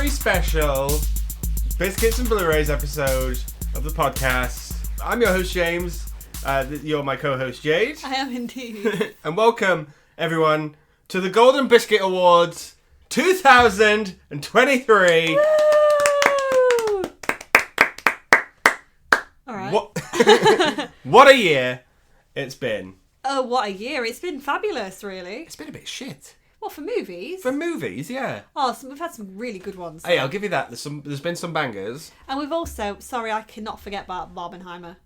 very special Biscuits and Blurays episode of the podcast. I'm your host, James. You're my co-host, Jade. I am indeed. And welcome, everyone, to the Golden Biscuit Awards 2023. Woo! All right. What a year it's been. Oh, what a year. It's been fabulous, really. It's been a bit shit. What, for movies? For movies, yeah. Oh, we've had some really good ones. Hey, I'll give you that. There's been some bangers. And we've also, sorry, I cannot forget about Barbenheimer.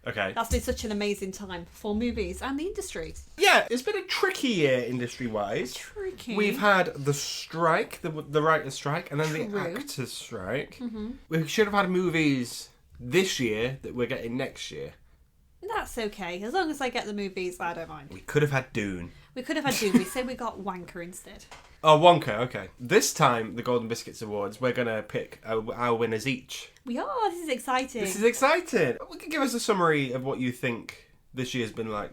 Okay. That's been such an amazing time for movies and the industry. Yeah, it's been a tricky year industry-wise. Tricky. We've had the strike, the writer's strike, and then the True. actor's strike. Mm-hmm. We should have had movies this year that we're getting next year. That's okay. As long as I get the movies, I don't mind. We could have had Dune. We could have had Doom. We say we got Wanker instead. Oh, Wonka, okay. This time, the Golden Biscuits Awards, we're going to pick our winners each. We are. This is exciting. This is exciting. Give us a summary of what you think this year's been like.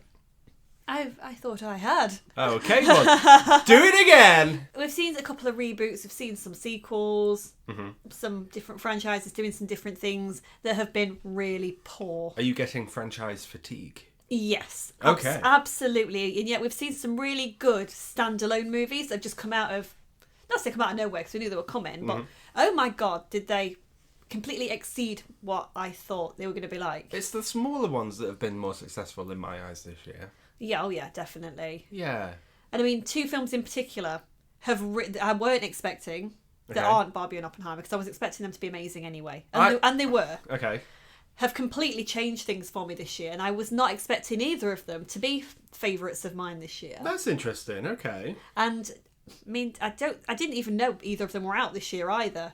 I thought I had. Oh, okay, well, do it again. We've seen a couple of reboots. We've seen some sequels. Mm-hmm. Some different franchises doing some different things that have been really poor. Are you getting franchise fatigue? Yes. Okay. Absolutely. And yet we've seen some really good standalone movies that have just come out of... Not say come out of nowhere because we knew they were coming, but oh my God, did they completely exceed what I thought they were going to be like. It's the smaller ones that have been more successful in my eyes this year. Yeah, oh yeah, definitely. Yeah. And I mean, two films in particular I weren't expecting that Okay. aren't Barbie and Oppenheimer because I was expecting them to be amazing anyway. And they were. Okay. Have completely changed things for me this year, and I was not expecting either of them to be favourites of mine this year. That's interesting. Okay. And I mean, I didn't even know either of them were out this year either.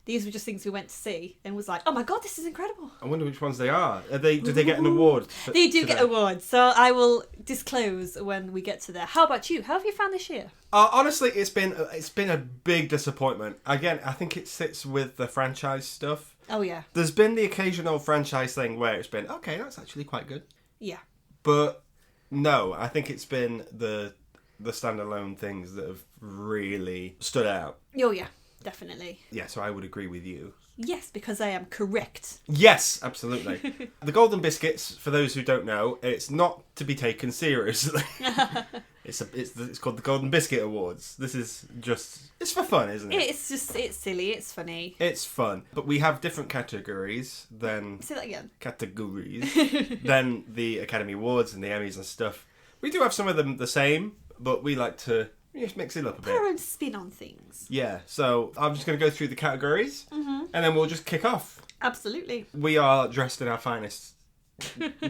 These were just things we went to see and was like, oh my God, this is incredible. I wonder which ones they are. Did they get an award? They do get awards, so I will disclose when we get to there. How about you? How have you found this year? Honestly, it's been a big disappointment. Again, I think it sits with the franchise stuff. Oh yeah. There's been the occasional franchise thing where it's been, okay, that's actually quite good. Yeah. But no, I think it's been the standalone things that have really stood out. Oh yeah, definitely. Yeah, so I would agree with you. Yes, because I am correct. Yes, absolutely. The Golden Biscuits, for those who don't know, it's not to be taken seriously. It's called the Golden Biscuit Awards. This is just... It's for fun, isn't it? It's silly, it's funny. It's fun. But we have different categories than... Say that again. Categories than the Academy Awards and the Emmys and stuff. We do have some of them the same, but we like to just mix it up a Put our bit. own spin on things. Yeah, so I'm just going to go through the categories, and then we'll just kick off. Absolutely. We are dressed in our finest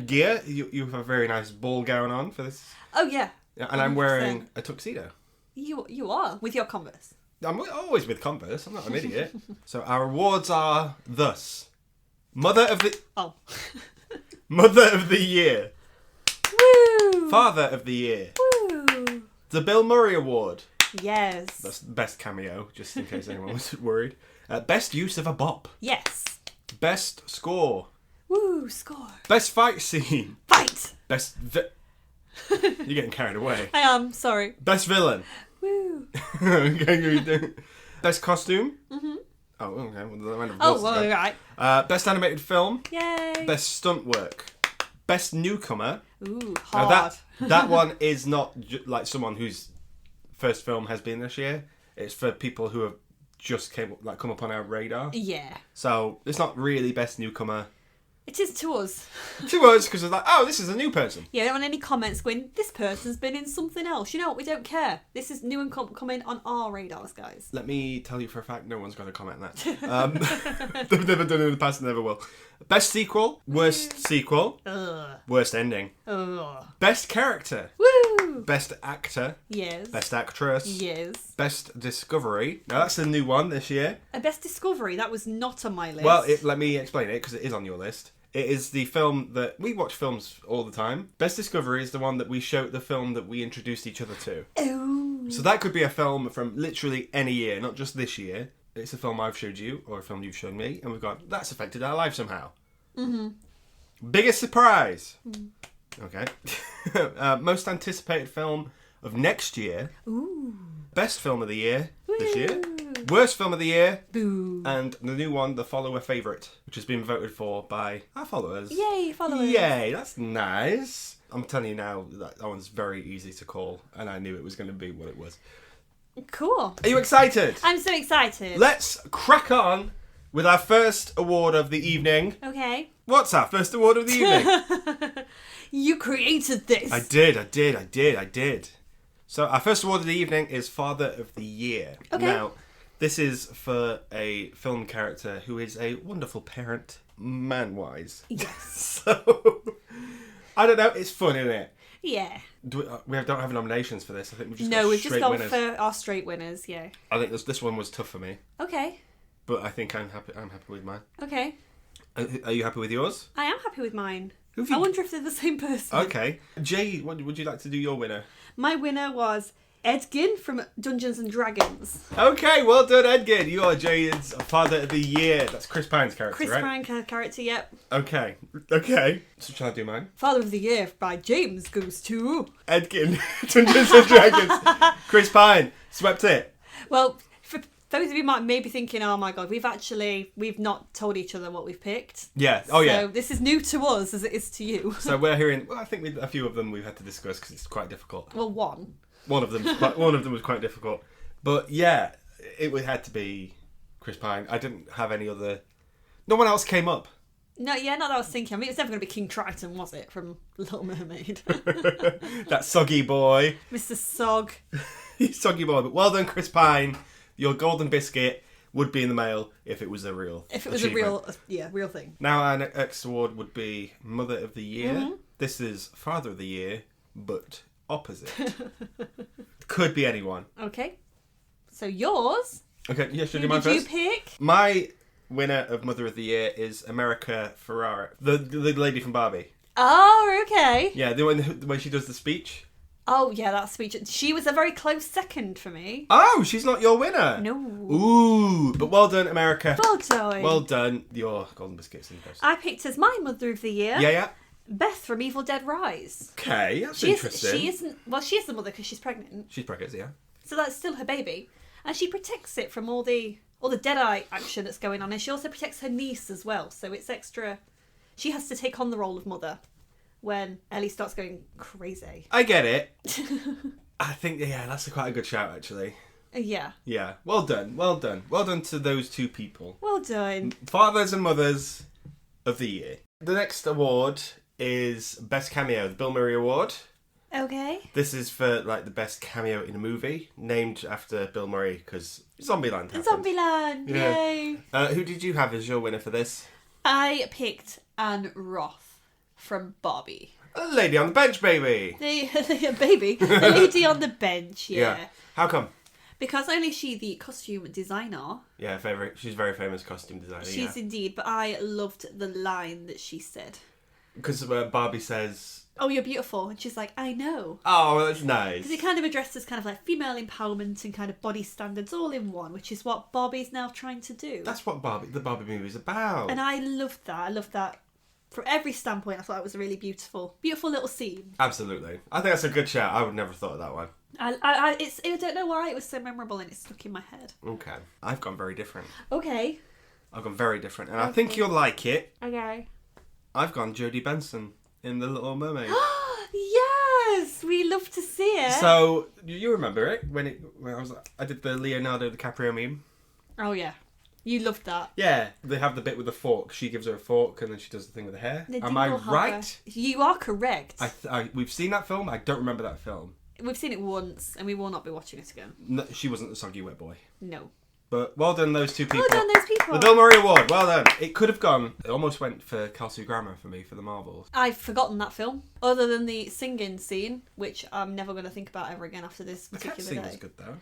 gear. You have a very nice ball gown on for this. Oh yeah. Yeah, and I'm wearing a tuxedo. You are with your Converse. I'm always with Converse. I'm not an idiot. So our awards are thus: Mother of the Year, Woo! Father of the Year, Woo! the Bill Murray Award. Yes. That's best cameo, just in case anyone was worried. Best use of a bop. Yes. Best score. Woo! Score. Best fight scene. Fight. Best. You're getting carried away. I am sorry. Best villain. Woo! Best costume. Mhm. Oh, okay. Well, the round of Oh, applause well, then. right. Best animated film. Yay! Best stunt work. Best newcomer. Ooh, Now hard. that one is not like someone whose first film has been this year. It's for people who have just come up on our radar. Yeah. So it's not really best newcomer It is to us. to us because it's like, oh, this is a new person. Yeah, I don't want any comments going, this person's been in something else. You know what? We don't care. This is new and coming on our radars, guys. Let me tell you for a fact, no one's going to comment on that. They've never done it in the past and never will. Best sequel, worst sequel, Ugh. worst ending. Ugh. Best character, Woo! best actor, Yes. best actress, Yes. best discovery. Now that's a new one this year. A best discovery. That was not on my list. Well, let me explain it because it is on your list. It is the film that we watch films all the time. Best Discovery is the one that we show, the film that we introduced each other to. Oh. So that could be a film from literally any year, not just this year. It's a film I've showed you or a film you've shown me, and we've gone, that's affected our life somehow. Mm-hmm. Biggest surprise. Okay. Most anticipated film of next year. Ooh. Best film of the year this year. Worst film of the year. Boo. And the new one, the follower favourite, which has been voted for by our followers. Yay, followers. Yay, that's nice. I'm telling you now, that one's very easy to call, and I knew it was going to be what it was. Cool. Are you excited? I'm so excited. Let's crack on with our first award of the evening. Okay. What's our first award of the evening? You created this. I did. So our first award of the evening is Father of the Year. Okay. Now, this is for a film character who is a wonderful parent, man-wise. Yes. So, I don't know, it's fun, isn't it? Yeah. We don't have nominations for this. I think we've just No, got we've just straight gone winners. for our straight winners, yeah. I think this one was tough for me, Okay. but I think I'm happy with mine. Okay. Are you happy with yours? I am happy with mine. Who have you... I wonder if they're the same person. Okay. Jade, would you like to do your winner? My winner was Edgin from Dungeons and Dragons. Okay, well done, Edgin. You are Jade's Father of the Year. That's Chris Pine's character, Chris right? Pine character, yep. Okay. So shall I do mine? Father of the Year by James goes to... Edgin, Dungeons and Dragons. Chris Pine, swept it. Well, for those of you might maybe thinking, oh my god, we've not told each other what we've picked. Yeah. Oh yeah. So this is new to us as it is to you. So we're hearing. Well, I think a few of them we've had to discuss because it's quite difficult. Well, one. One of them was quite difficult, but yeah, it had to be Chris Pine. I didn't have any other. No one else came up. No, yeah, not that I was thinking. I mean, it's never going to be King Triton, was it, from Little Mermaid? That soggy boy. Mr. Sog. Soggy boy, but well done, Chris Pine. Your golden biscuit would be in the mail if it was a real. If it was achievement. real thing. Now our next award would be Mother of the Year. Mm-hmm. This is Father of the Year, but opposite. Could be anyone. Okay. So yours. Okay, yeah, should I Who do mine did you first? pick? My winner of Mother of the Year is America Ferrara, the lady from Barbie. Oh, okay. Yeah, the way she does the speech. Oh, yeah, that speech. She was a very close second for me. Oh, she's not your winner. No. Ooh, but well done, America. Well done. Well done. Your golden biscuits in first. I picked as my Mother of the Year. Yeah. Beth from Evil Dead Rise. Okay, that's interesting. She isn't. Well, she is the mother because she's pregnant. She's pregnant, yeah. So that's still her baby, and she protects it from all the Deadeye action that's going on, and she also protects her niece as well. So it's extra. She has to take on the role of mother when Ellie starts going crazy. I get it. I think that's quite a good shout actually. Yeah. Yeah. Well done. Well done to those two people. Well done. Fathers and mothers of the year. The next award is Best Cameo, the Bill Murray Award. Okay. This is for the best cameo in a movie, named after Bill Murray because Zombieland happened. Zombieland. Yeah. Yay. Who did you have as your winner for this? I picked Anne Roth from Barbie. A lady on the bench, baby. The baby, the lady on the bench. Yeah. How come? Because not only is she the costume designer. Yeah, she's a very famous costume designer. She's indeed, but I loved the line that she said. Because Barbie says, "Oh, you're beautiful," and she's like, "I know." Oh, that's nice. Because it kind of addresses kind of like female empowerment and kind of body standards all in one, which is what Barbie's now trying to do. That's what the Barbie movie is about. And I loved that. I loved that. From every standpoint, I thought it was a really beautiful little scene. Absolutely. I think that's a good shout. I would never have thought of that one. I don't know why it was so memorable and it's stuck in my head. Okay. I've gone very different. Okay. I've gone very different. And I think you'll like it. Okay. I've gone Jodie Benson in The Little Mermaid. Yes! We love to see it. So, you remember it? When I did the Leonardo DiCaprio meme? Oh, yeah. You loved that. Yeah. They have the bit with the fork. She gives her a fork and then she does the thing with the hair. Am I right? You are correct. We've seen that film. I don't remember that film. We've seen it once and we will not be watching it again. No, she wasn't the soggy wet boy. No. But well done, those two people. Well done, those people. The Bill Murray Award, well done. It could have gone. It almost went for Kelsey Grammer for me for the Marvels. I've forgotten that film, other than the singing scene, which I'm never going to think about ever again after this particular day. The cat scene was good though.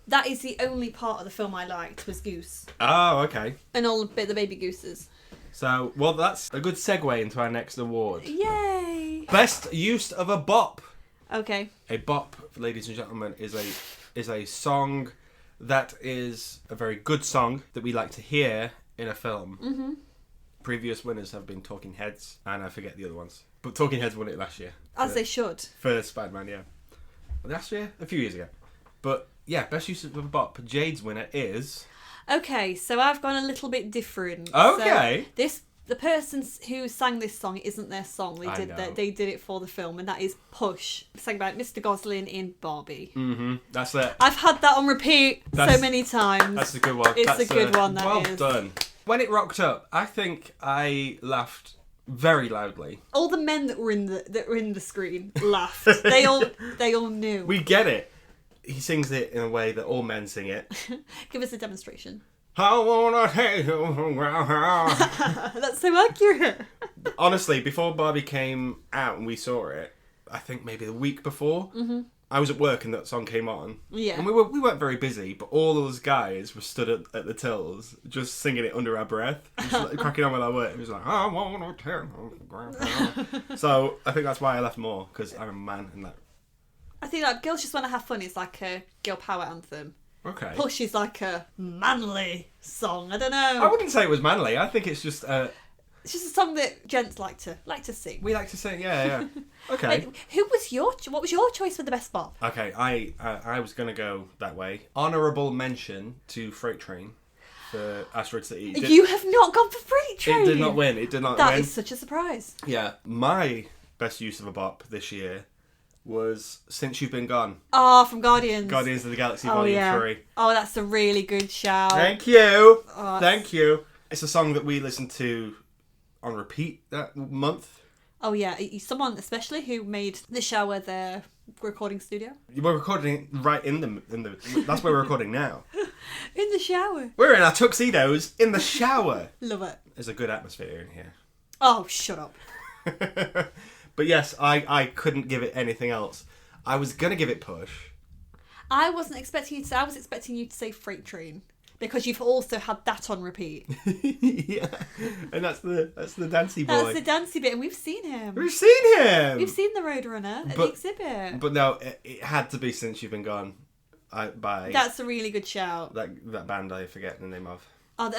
That is the only part of the film I liked was Goose. Oh, okay. And all the baby gooses. So, well, that's a good segue into our next award. Yay! Best use of a bop. Okay. A bop, ladies and gentlemen, is a song that is a very good song that we like to hear in a film. Mm-hmm. Previous winners have been Talking Heads, and I forget the other ones. But Talking Heads won it last year. As they should. For Spider-Man, yeah. Last year? A few years ago. But yeah, best use of a bop. Jade's winner is... Okay, so I've gone a little bit different. Okay. So the person who sang this song isn't their song. They did it for the film, and that is Push. Sang by Mr. Goslin in Barbie. Mm-hmm. That's it. I've had that on repeat so many times. That's a good one. It's a good one. Well done. When it rocked up, I think I laughed very loudly. All the men that were in the screen laughed. They all knew. We get it. He sings it in a way that all men sing it. Give us a demonstration. I wanna take you around. That's so accurate. Honestly, before Barbie came out and we saw it, I think maybe the week before, I was at work and that song came on. Yeah. And we weren't very busy, but all those guys were stood at the tills, just singing it under our breath, just like, cracking on with our work. It was like, I wanna take you around. So I think that's why I left more, because I'm a man and that. I think like Girls Just Wanna Have Fun is like a girl power anthem. Okay. Push is like a manly song. I don't know. I wouldn't say it was manly. I think it's just it's just a song that gents like to sing. we like to sing. Yeah. Okay. Wait, what was your choice for the best bop? Okay, I was gonna go that way. Honourable mention to Freight Train for Asteroid City. You have not gone for Freight Train. It did not win. That is such a surprise. Yeah, my best use of a bop this year was Since You've Been Gone. Oh, from Guardians. Guardians of the Galaxy Volume 3. Oh, that's a really good shout. Thank you. Oh, Thank you. It's a song that we listened to on repeat that month. Oh yeah, someone especially who made the shower their recording studio. We're recording right in the. That's where we're recording now. In the shower. We're in our tuxedos in the shower. Love it. There's a good atmosphere in here. Oh, shut up. But yes, I couldn't give it anything else. I was gonna give it Push. I wasn't expecting you to. I was expecting you to say Freight Train because you've also had that on repeat. Yeah, and that's the dancey boy. That's the dancey bit, and we've seen him. We've seen him. We've seen the Roadrunner at the exhibit. But no, it had to be Since You've Been Gone. That's a really good shout. That band I forget the name of. I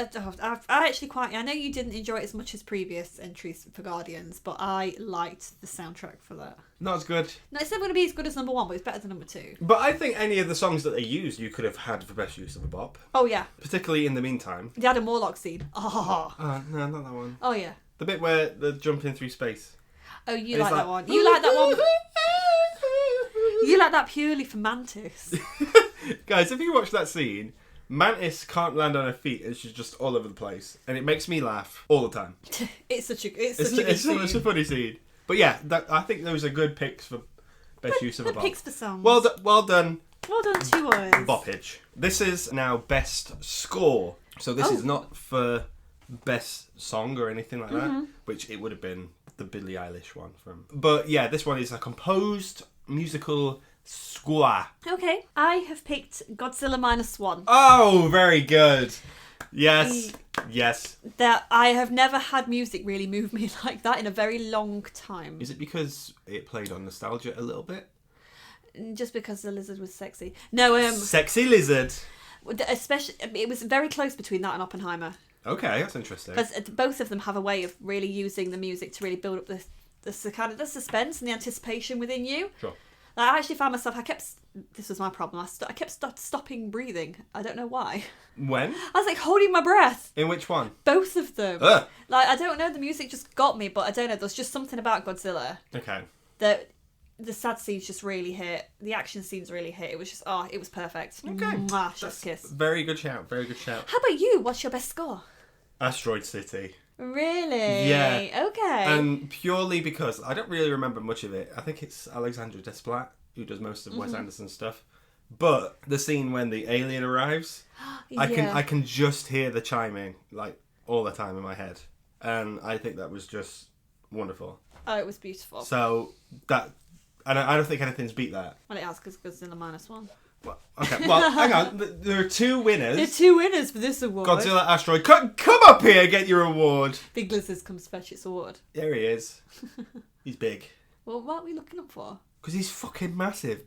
actually I know you didn't enjoy it as much as previous entries for Guardians, but I liked the soundtrack for that. Not as good. No, it's not going to be as good as number one, but it's better than number two. But I think any of the songs that they used, you could have had for best use of a bop. Oh yeah. Particularly in the meantime. The Adam Warlock scene. Oh. No, not that one. Oh yeah. The bit where they're jumping through space. Oh, you like that one. You like that one. You like that purely for Mantis. Guys, if you watch that scene, Mantis can't land on her feet and she's just all over the place. And it makes me laugh all the time. It's such a good scene. It's such a funny scene. But yeah, I think those are good picks for best use of a bop. Good picks for songs. Well done. Well done, 2 words. Boppage. This is now best score. So this is not for best song or anything like that, which it would have been the Billie Eilish one from. But yeah, this one is a composed musical score. Okay, I have picked Godzilla -1. Oh, very good. Yes. Yes. That I have never had music really move me like that in a very long time. Is it because it played on nostalgia a little bit? Just because the lizard was sexy. No, Sexy lizard. Especially, it was very close between that and Oppenheimer. Okay, that's interesting. Because both of them have a way of really using the music to really build up the kind of the suspense and the anticipation within you. Sure. Like, I actually found myself. This was my problem. I kept stopping breathing. I don't know why. When? I was like holding my breath. In which one? Both of them. Ugh. Like, I don't know. The music just got me, but I don't know. There's just something about Godzilla. Okay. That the sad scenes just really hit. The action scenes really hit. It was just it was perfect. Okay. Mwah, chef's kiss. Very good shout. Very good shout. How about you? What's your best score? Asteroid City. Really? Yeah. Okay. And purely because I don't really remember much of it. I think it's Alexandra Desplat who does most of Wes Anderson's stuff. But the scene when the alien arrives, I can just hear the chiming like all the time in my head, and I think that was just wonderful. Oh, it was beautiful. So that, and I don't think anything's beat that. Well, it has because Godzilla -1. Well, okay, well, hang on. There are 2 winners. There are 2 winners for this award. Godzilla, Asteroid. Come up here, get your award. Big Lizards comes fetch its award. There he is. He's big. Well, what are we looking up for? Because he's fucking massive.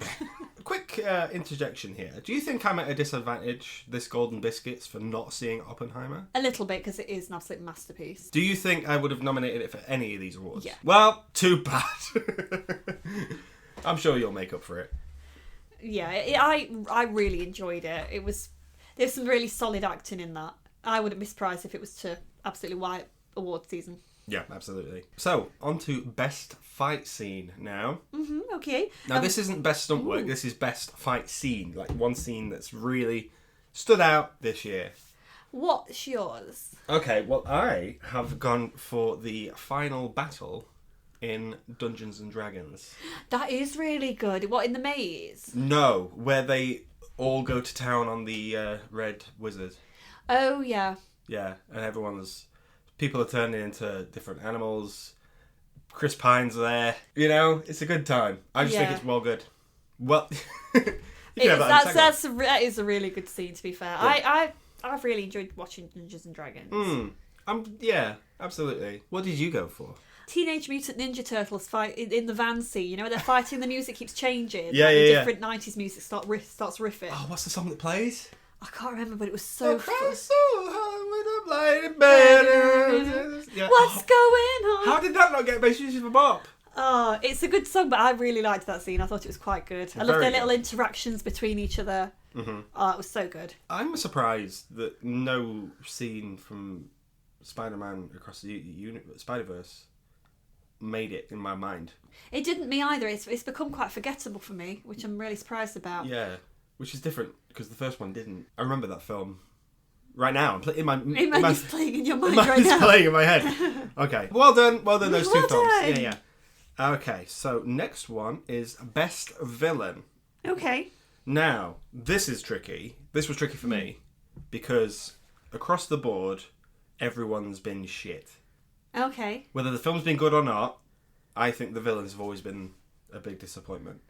Quick interjection here. Do you think I'm at a disadvantage, this Golden Biscuits, for not seeing Oppenheimer? A little bit, because it is an absolute masterpiece. Do you think I would have nominated it for any of these awards? Yeah. Well, too bad. I'm sure you'll make up for it. Yeah, I really enjoyed it. There's some really solid acting in that. I wouldn't be surprised if it was to absolutely wipe award season. Yeah, absolutely. So, on to best fight scene now. Okay. Now, this isn't best stunt work, this is best fight scene. Like, one scene that's really stood out this year. What's yours? Okay, well, I have gone for the final battle in Dungeons and Dragons. That is really good. What, in the maze? No, where they all go to town on the red wizard. Oh, yeah. Yeah, and people are turning into different animals. Chris Pine's there. You know, it's a good time. I just think it's well good. Well, that is a really good scene, to be fair. Yeah. I've really enjoyed watching Dungeons and Dragons. Yeah, absolutely. What did you go for? Teenage Mutant Ninja Turtles fight in the van scene. You know, where they're fighting, the music keeps changing. Yeah, like yeah, the yeah. different 90s music starts riffing. Oh, what's the song that plays? I can't remember, but it was so fun. Yeah. What's going on? How did that not get Best Music for Bop? Oh, it's a good song, but I really liked that scene. I thought it was quite good. I love their little interactions between each other. Oh, it was so good. I'm surprised that no scene from Spider-Man Across the Spider-Verse made it in my mind. It didn't me either. It's become quite forgettable for me, which I'm really surprised about. Yeah, which is different because the first one didn't. I remember that film. Right now, It's playing in your mind right it's now. playing in my head. Okay, well done those two Well films. done. Yeah. Okay, so next one is Best Villain. Okay. Now, this is tricky. This was tricky for me because across the board, everyone's been shit. Okay. Whether the film's been good or not, I think the villains have always been a big disappointment.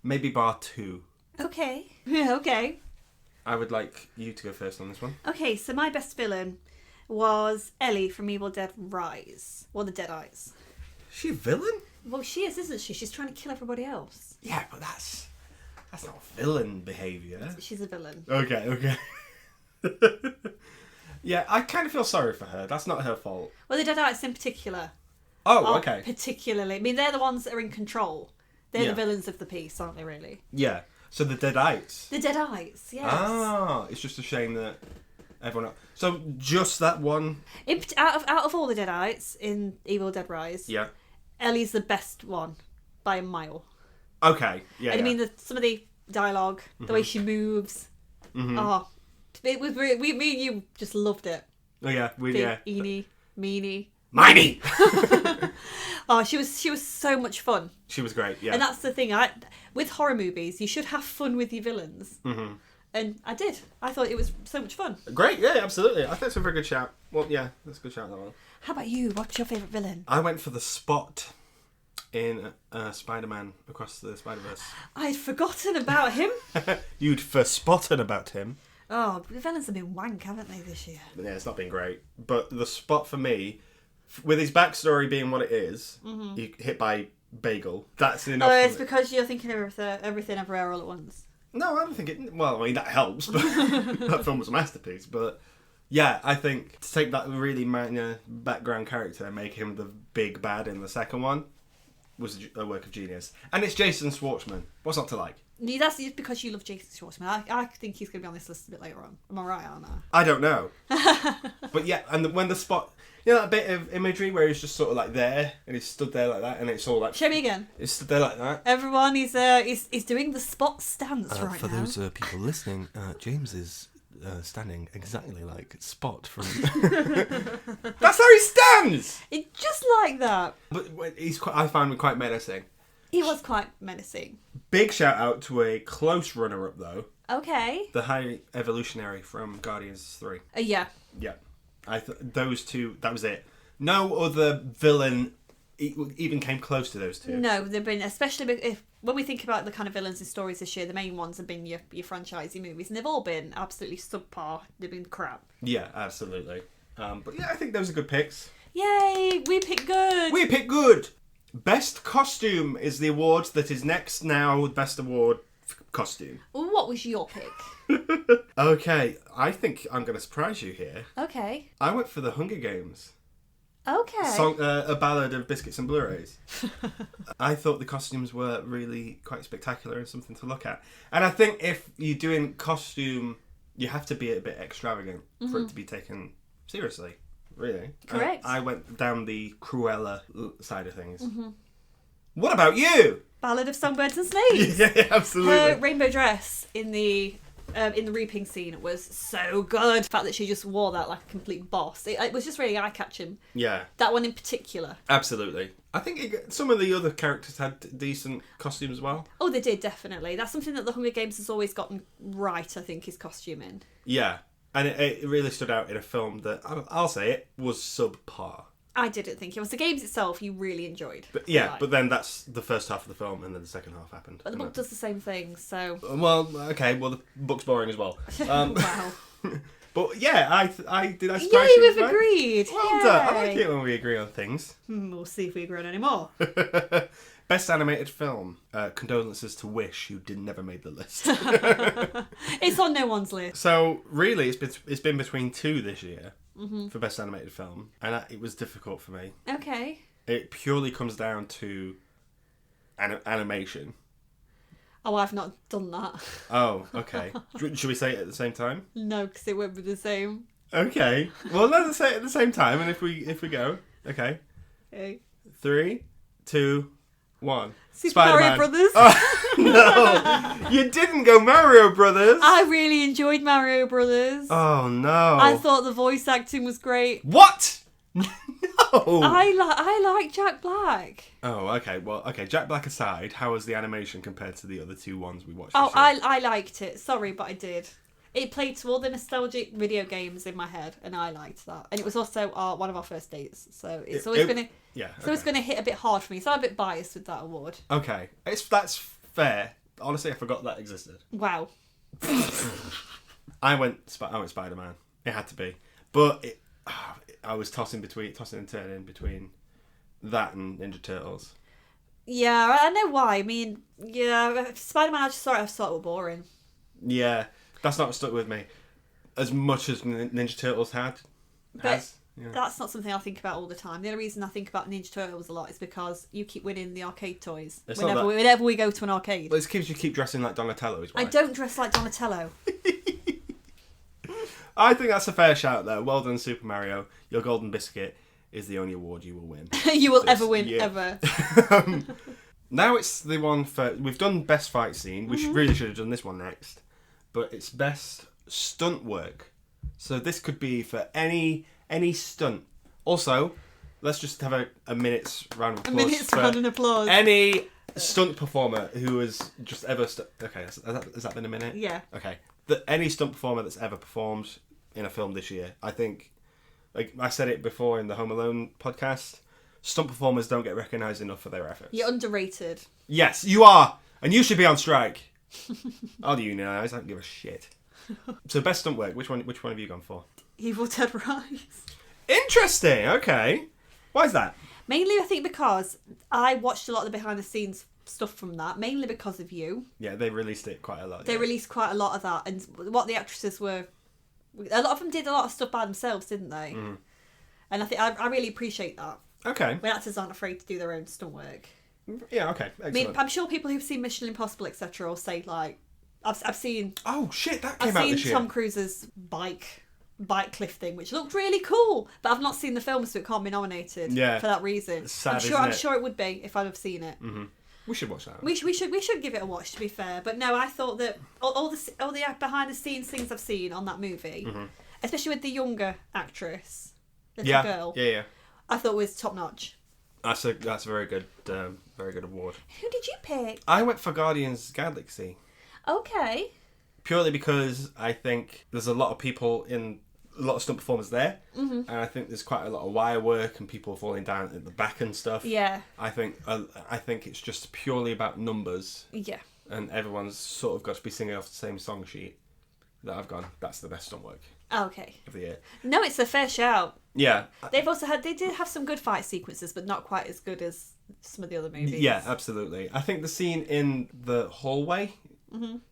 Maybe bar 2. Okay. Yeah, okay. I would like you to go first on this one. Okay, so my best villain was Ellie from Evil Dead Rise. Or the Dead Eyes. Is she a villain? Well, she is, isn't she? She's trying to kill everybody else. Yeah, but that's not villain behaviour. She's a villain. Okay. Yeah, I kind of feel sorry for her. That's not her fault. Well, the Dead Eyes in particular. Oh, okay. Particularly. I mean, they're the ones that are in control. They're Yeah. the villains of the piece, aren't they, really? Yeah. So the Deadites. The Dead Eyes, yes. Ah, it's just a shame that everyone else. So just that one. Out of all the Deadites in Evil Dead Rise, Yeah. Ellie's the best one by a mile. Okay. Yeah. And yeah. I mean, some of the dialogue, the way she moves. Oh, it was really, me and you just loved it. Oh yeah. Eeny, meeny. Miney. Oh, she was so much fun. She was great. Yeah. And that's the thing. With horror movies, you should have fun with your villains. And I did. I thought it was so much fun. Great. Yeah. Absolutely. I think it's a very good shout. Well, yeah, that's a good shout. That one. How about you? What's your favourite villain? I went for the Spot in Spider-Man Across the Spider-Verse. I'd forgotten about him. You'd forgotten about him. Oh, the villains have been wank, haven't they, this year? Yeah, it's not been great. But the Spot for me, with his backstory being what it is, he hit by Bagel. That's enough. Oh, it's because you're thinking of everything everywhere all at once. No, I don't think it. Well, I mean that helps, but that film was a masterpiece. But yeah, I think to take that really minor background character and make him the big bad in the second one was a work of genius. And it's Jason Schwartzman. What's not to like? That's because you love Jason Schwartzman. I think he's going to be on this list a bit later on. Am I right, aren't I? I don't know. But yeah, and when the Spot, you know that bit of imagery where he's just sort of like there and he's stood there like that, and it's all like. Show me again. He's stood there like that. Everyone, he's doing the Spot stance right for now. those people listening, James is standing exactly like Spot from. That's how he stands. It's just like that. But I found him quite menacing. He was quite menacing. Big shout out to a close runner-up though. Okay. The High Evolutionary from Guardians 3. Yeah. Yeah. Those two, that was it. No other villain even came close to those two. No, they've been, especially when we think about the kind of villains in stories this year, the main ones have been your franchisey movies, and they've all been absolutely subpar. They've been crap. Yeah, absolutely. But yeah, I think those are good picks. Yay! We picked good! We picked good! Best Costume is the award that is next now. Best Award Costume. What was your pick? Okay, I think I'm going to surprise you here. Okay. I went for the Hunger Games. Okay. A ballad of Biscuits and Blurays. I thought the costumes were really quite spectacular and something to look at. And I think if you're doing costume, you have to be a bit extravagant for it to be taken seriously, really. Correct. I went down the Cruella side of things. What about you? Ballad of Songbirds and Snakes. Yeah, absolutely. Her rainbow dress in the reaping scene was so good. The fact that she just wore that like a complete boss. It was just really eye-catching. Yeah. That one in particular. Absolutely. I think some of the other characters had decent costumes as well. Oh, they did, definitely. That's something that the Hunger Games has always gotten right, I think, is costuming. Yeah. And it really stood out in a film that, I'll say it, was subpar. I didn't think it was. The games itself you really enjoyed. But yeah, but then that's the first half of the film and then the second half happened. But the book does the same thing, so... Well, okay, well the book's boring as well. Wow. But yeah, I surprise Yeah, you we've right? agreed. Well done. I like it when we agree on things. We'll see if we agree on any more. Best animated film. Condolences to Wish, who never made the list. It's on no one's list. So really, it's been between two this year for best animated film, and it was difficult for me. Okay. It purely comes down to animation. Oh, I've not done that. Oh, okay. Should we say it at the same time? No, because it won't be the same. Okay. Well, let's say it at the same time, and if we go, okay. Okay. 3, 2, 1. Super Mario Brothers. Oh, no, you didn't go Mario Brothers. I really enjoyed Mario Brothers. Oh no. I thought the voice acting was great. What? No. I like Jack Black. Oh, okay. Well, okay. Jack Black aside, how was the animation compared to the other two ones we watched? Oh, this year? I liked it. Sorry, but I did. It played to all the nostalgic video games in my head, and I liked that. And it was also one of our first dates, so it's always going to it's going to hit a bit hard for me. So I'm a bit biased with that award. Okay, that's fair. Honestly, I forgot that existed. Wow. I went Spider-Man. It had to be, but I was tossing and turning between that and Ninja Turtles. Yeah, I know why. I mean, yeah, Spider-Man. I thought it was boring. Yeah. That's not stuck with me as much as Ninja Turtles has. Yeah. That's not something I think about all the time. The only reason I think about Ninja Turtles a lot is because you keep winning the arcade toys whenever we go to an arcade. Well, it's because you keep dressing like Donatello is why. I don't dress like Donatello. I think that's a fair shout though. Well done, Super Mario. Your golden biscuit is the only award you will win. You will ever win, ever. Now it's the one for... We've done best fight scene. We really should have done this one next. But it's best stunt work. So this could be for any stunt. Also, let's just have a minute's round of applause. Any stunt performer who has just ever... Okay, has that been a minute? Yeah. Okay. Any stunt performer that's ever performed in a film this year. I think, like I said it before in the Home Alone podcast, stunt performers don't get recognised enough for their efforts. You're underrated. Yes, you are. And you should be on strike. I'll unionise. I don't give a shit. So best stunt work. Which one have you gone for? Evil Dead Rise. Interesting. Okay. Why is that? Mainly, I think because I watched a lot of the behind the scenes stuff from that. Mainly because of you. Yeah, they released it quite a lot. They released quite a lot of that, and what the actresses were. A lot of them did a lot of stuff by themselves, didn't they? Mm. And I think I really appreciate that. Okay. When actors aren't afraid to do their own stunt work. Yeah, okay. Excellent. I mean, I'm sure people who've seen Mission Impossible, etc., will say, like, I've seen... Oh, shit, that came out this year. I've seen Tom Cruise's bike cliff thing, which looked really cool, but I've not seen the film, so it can't be nominated for that reason. Sad, I'm sure it would be if I'd have seen it. Mm-hmm. We should watch that. We should give it a watch, to be fair. But no, I thought that all the behind the scenes things I've seen on that movie, especially with the younger actress, little girl, yeah, I thought was top notch. That's a very good award. Who did you pick? I went for Guardians Galaxy. Okay. Purely because I think there's a lot of stunt performers there, and I think there's quite a lot of wire work and people falling down at the back and stuff. Yeah. I think it's just purely about numbers. Yeah. And everyone's sort of got to be singing off the same song sheet. That I've gone. That's the best stunt work. Okay. Of the year. No, it's a fair shout. Yeah. They did have some good fight sequences, but not quite as good as some of the other movies. Yeah, absolutely. I think the scene in the hallway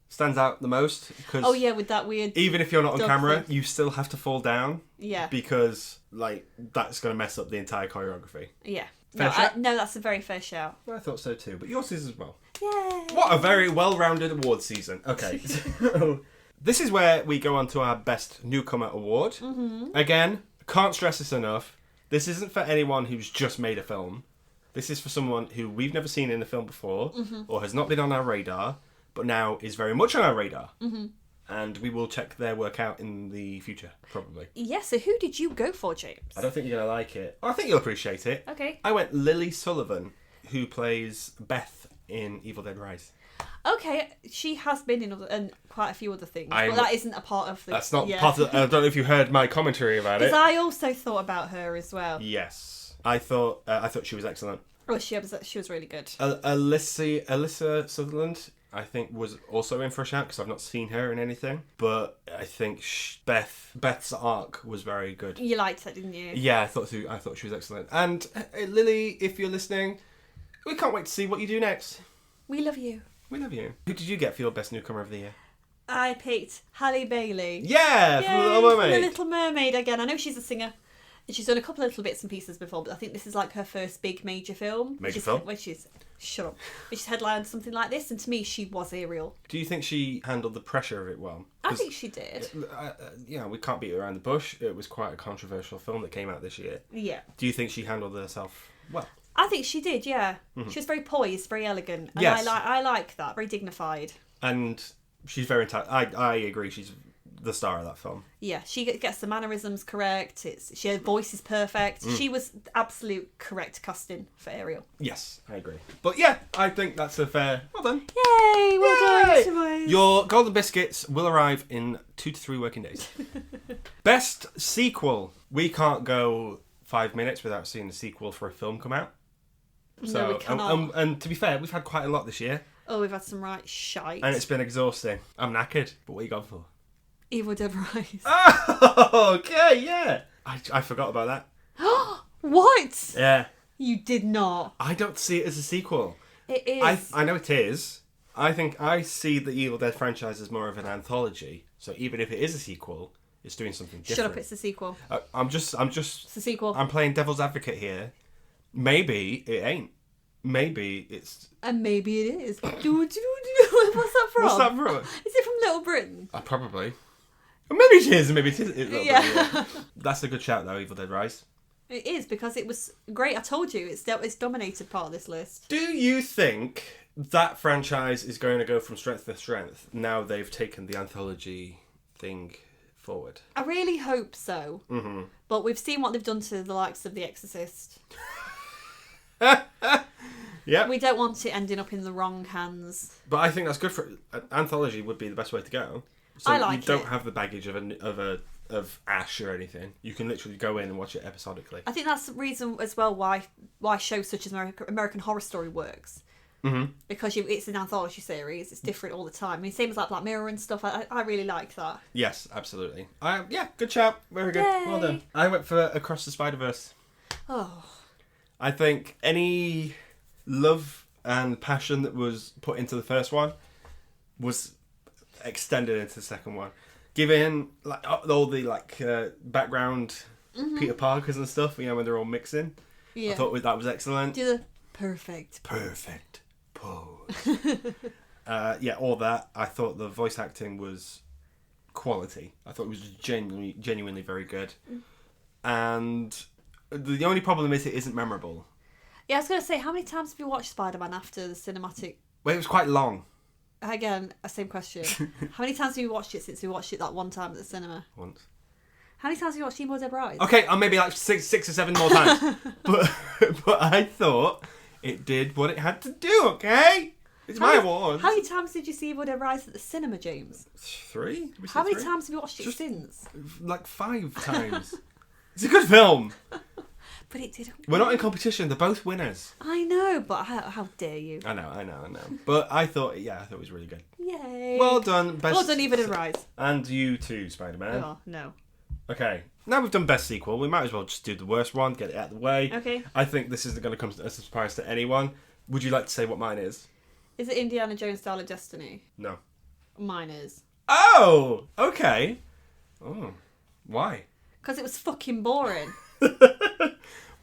stands out the most. Because Oh yeah, with that weird. even if you're not on dog camera, thing. you still have to fall down. Yeah. Because, like, that's going to mess up the entire choreography. Yeah. Fair shout? No, that's a very fair shout. Well, I thought so too, but yours is as well. Yay! What a very well-rounded award season. Okay. So, this is where we go on to our Best Newcomer Award. Again, can't stress this enough. This isn't for anyone who's just made a film. This is for someone who we've never seen in a film before, or has not been on our radar, but now is very much on our radar. And we will check their work out in the future, probably. Yeah, so who did you go for, James? I don't think you're going to like it. I think you'll appreciate it. Okay. I went Lily Sullivan, who plays Beth in Evil Dead Rise. Okay, she has been in quite a few other things, but that isn't a part of the... That's not part of... I don't know if you heard my commentary about it. Because I also thought about her as well. Yes. I thought she was excellent. Oh, she was really good. Alyssa Sutherland, I think, was also in for a shout because I've not seen her in anything. But I think Beth's arc was very good. You liked that, didn't you? Yeah, I thought she was excellent. And Lily, if you're listening, we can't wait to see what you do next. We love you. We love you. Who did you get for your Best Newcomer of the Year? I picked Halle Bailey. Yeah, Yay, from The Little Mermaid. From The Little Mermaid again. I know she's a singer. And she's done a couple of little bits and pieces before, but I think this is like her first big major film. Shut up. Which is headlined something like this, and to me, she was Ariel. Do you think she handled the pressure of it well? I think she did. We can't beat around the bush. It was quite a controversial film that came out this year. Yeah. Do you think she handled herself well? I think she did, yeah. She was very poised, very elegant. And yes. I like that, very dignified. And she's very talented. I agree, she's the star of that film. Yeah, she gets the mannerisms correct. Her voice is perfect. She was absolute correct casting for Ariel. Yes, I agree. But yeah, I think that's a fair... Well done. Yay! Well Yay! done, boys. Your golden biscuits will arrive in 2 to 3 working days. Best sequel. We can't go 5 minutes without seeing a sequel for a film come out. No, we cannot. And to be fair, we've had quite a lot this year. Oh, we've had some right shite. And it's been exhausting. I'm knackered. But what are you going for? Evil Dead Rise. Oh, okay, yeah. I forgot about that. What? Yeah. You did not. I don't see it as a sequel. It is. I know it is. I think I see the Evil Dead franchise as more of an anthology. So even if it is a sequel, it's doing something different. Shut up, it's a sequel. I'm just. It's a sequel. I'm playing devil's advocate here. Maybe it ain't. Maybe it's... And maybe it is. What's that from? What's that from? Is it from Little Britain? Probably. Or maybe it is, maybe it is. Yeah. That's a good shout though, Evil Dead Rise. It is, because it was great. I told you, it's dominated part of this list. Do you think that franchise is going to go from strength to strength now they've taken the anthology thing forward? I really hope so. Mm-hmm. But we've seen what they've done to the likes of The Exorcist. Yeah. We don't want it ending up in the wrong hands. But I think that's good for... Anthology would be the best way to go. So I like you don't have the baggage of Ash or anything. You can literally go in and watch it episodically. I think that's the reason as well why shows such as American Horror Story works. Mm-hmm. Because it's an anthology series, it's different all the time. I mean, same as like Black Mirror and stuff. I really like that. Yes, absolutely. Yeah, good shout. Very good. Yay. Well done. I went for Across the Spider-Verse. Oh. I think any love and passion that was put into the first one was extended into the second one. Given like all the background Peter Parkers and stuff, when they're all mixing. Yeah. I thought that was excellent. Do the perfect pose. All that. I thought the voice acting was quality. I thought it was genuinely very good. And the only problem is it isn't memorable. Yeah, I was going to say, how many times have you watched Spider-Man after the cinematic? Well, it was quite long. Again, same question. How many times have you watched it since we watched it that one time at the cinema? Once. How many times have you watched Evil Dead Rise? Okay, maybe like six or seven more times. but I thought it did what it had to do, okay? It's my award. How many times did you see Evil Dead Rise at the cinema, James? 3? How many times have you watched it since? Like 5 times. It's a good film. But it didn't. We're not in competition. They're both winners. I know, but how dare you? I know. But I thought it was really good. Yay. Well done. Well done, Evil Dead Rise. And you too, Spider-Man. Oh, no. Okay. Now we've done best sequel. We might as well just do the worst one, get it out of the way. Okay. I think this isn't going to come as a surprise to anyone. Would you like to say what mine is? Is it Indiana Jones Dial of Destiny? No. Mine is. Oh, okay. Oh, why? Because it was fucking boring.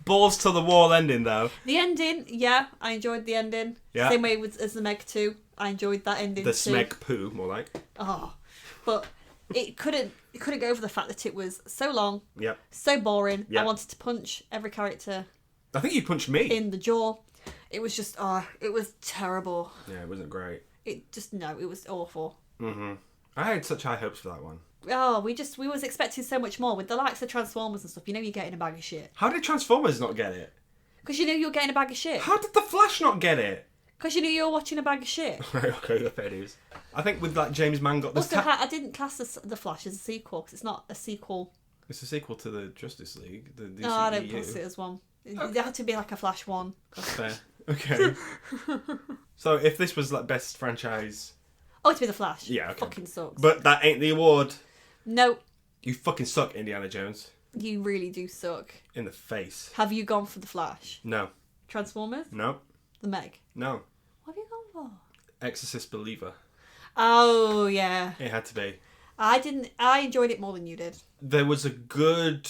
Balls to the wall ending, though. The ending, yeah, I enjoyed the ending. Yeah. Same way as the Meg 2. I enjoyed that ending The too. smeg poo, more like. Oh, but it couldn't go over the fact that it was so long, Yep. so boring. Yep. I wanted to punch every character I think you punched me. in the jaw. It was just, it was terrible. Yeah, it wasn't great. It was awful. Mm-hmm. I had such high hopes for that one. Oh, we was expecting so much more with the likes of Transformers and stuff. You know, you're getting a bag of shit How did Transformers not get it? because you knew you were getting a bag of shit. How did The Flash not get it? Because you knew you were watching a bag of shit. Right, okay, fair news. I think with like James Mann got this. Also, I didn't class the Flash as a sequel because it's not a sequel. It's a sequel to the Justice League. The DCEU. No, I don't class it as one. It had to be like a Flash one. That's fair. Okay. So if this was like best franchise, Oh, to be the Flash. Yeah, okay. Fucking sucks. but that ain't the award. No, You fucking suck, Indiana Jones. you really do suck. In the face. Have you gone for the Flash? No. Transformers? No. The Meg? No. What have you gone for? Exorcist Believer. Oh yeah. It had to be. I enjoyed it more than you did. There was a good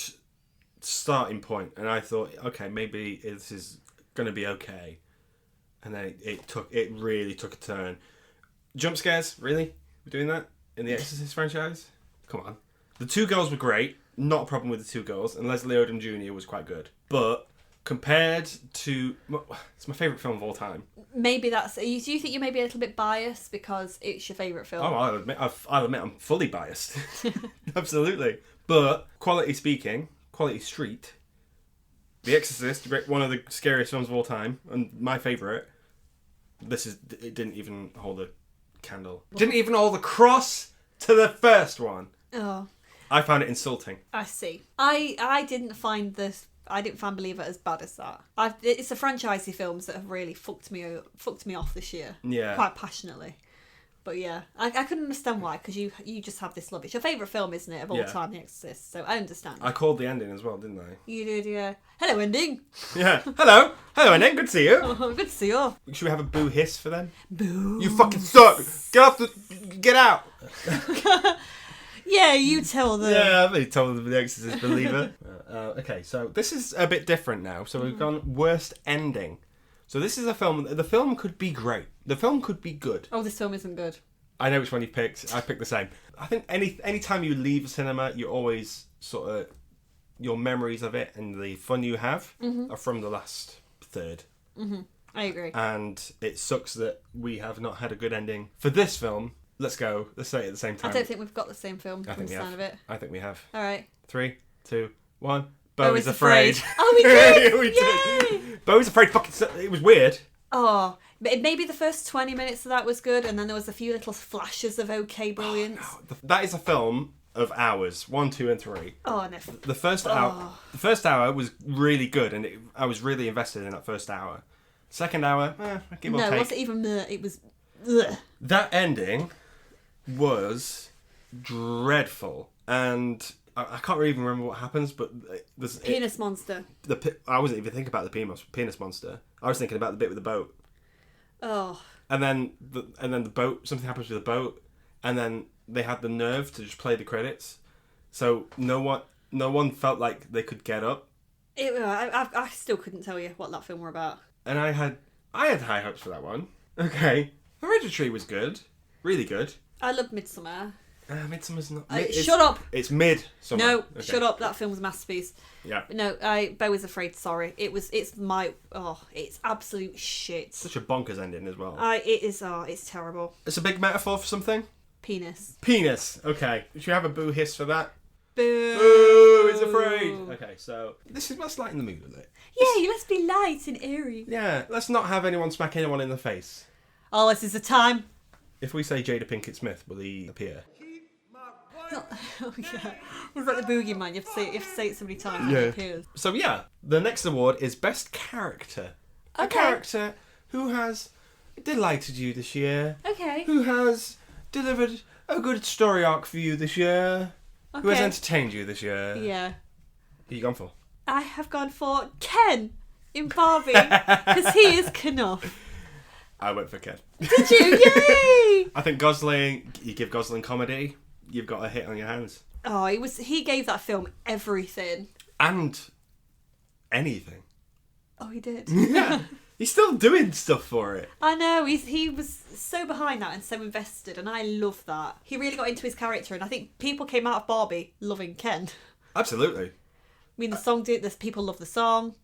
starting point, and I thought, okay, maybe this is going to be okay. And then it really took a turn. Jump scares, really? We're doing that in the Exorcist franchise? Come on. The two girls were great. Not a problem with the two girls, and Leslie Odom Jr. was quite good. But compared to, it's my favourite film of all time. Maybe that's. Do you think you may be a little bit biased because it's your favourite film? Oh, I'll admit I'm fully biased. Absolutely. But quality speaking, quality street, The Exorcist, one of the scariest films of all time, and my favourite. It didn't even hold a candle. Didn't even hold the cross to the first one. Oh, I found it insulting. I see. I didn't find Believer as bad as that. It's the franchisey films that have really fucked me off this year. Yeah. Quite passionately. But yeah, I couldn't understand why, because you just have this love. It's your favourite film, isn't it, of all Yeah. time, The Exorcist, so I understand. I called the ending as well, didn't I? You did, yeah. Hello, ending. Yeah. Hello, ending. Good to see you. Oh, good to see you. Should we have a boo hiss for them? Boo. You fucking suck. Get out. Yeah, you tell them. Yeah, I've already told them The Exorcist Believer. Okay, so this is a bit different now. So we've gone worst ending. So this is a film. The film could be great. The film could be good. Oh, this film isn't good. I know which one you picked. I picked the same. I think any time you leave a cinema, you always sort of your memories of it and the fun you have are from the last third. Mm-hmm. I agree. And it sucks that we have not had a good ending for this film. Let's go. Let's say it at the same time. I don't think we've got the same film I from think the we sound have. of it. I think we have. All right. 3, 2, 1. Bo is afraid. Oh, we did! We did. Yay! Bo is afraid. It was weird. Oh, maybe the first 20 minutes of that was good, and then there was a few little flashes of okay brilliance. Oh, no. That is a film of hours 1, 2, and 3. Oh, no. The first hour was really good, and I was really invested in that first hour. Second hour, give or take. No, it wasn't even it was. Ugh. That ending was dreadful, and I can't even remember what happens. But there's Penis monster. I wasn't even thinking about the penis monster. I was thinking about the bit with the boat. Oh. And then the boat. Something happens with the boat, and then they had the nerve to just play the credits. So no one felt like they could get up. I still couldn't tell you what that film were about. And I had high hopes for that one. Okay, Hereditary was good, really good. I loved Midsommar. Midsummer's not. Shut up. It's mid. No, okay. shut up. That film's a masterpiece. Yeah. No, Bo is afraid. Sorry, it's absolute shit. Such a bonkers ending as well. It's terrible. It's a big metaphor for something. Penis. Okay. Should we have a boo hiss for that? Boo. Boo is afraid. Okay, so let's lighten the mood with it. Yeah, let's be light and airy. Yeah, let's not have anyone smack anyone in the face. Oh, this is the time. If we say Jada Pinkett Smith, will he appear? Oh yeah, it's like the boogeyman. You have to say it so many times. Yeah. It appears. So yeah, the next award is Best Character. A Okay. character who has delighted you this year. Okay. Who has delivered a good story arc for you this year. Okay. Who has entertained you this year. Yeah. Who you gone for? I have gone for Ken in Barbie because he is Kenough. I went for Ken. Did you? Yay! Yay! I think Gosling, you give Gosling comedy, you've got a hit on your hands. Oh, he gave that film everything. And anything. Oh, he did. Yeah. He's still doing stuff for it. I know, he was so behind that and so invested, and I love that. He really got into his character, and I think people came out of Barbie loving Ken. Absolutely. I mean, the song did this. People love the song.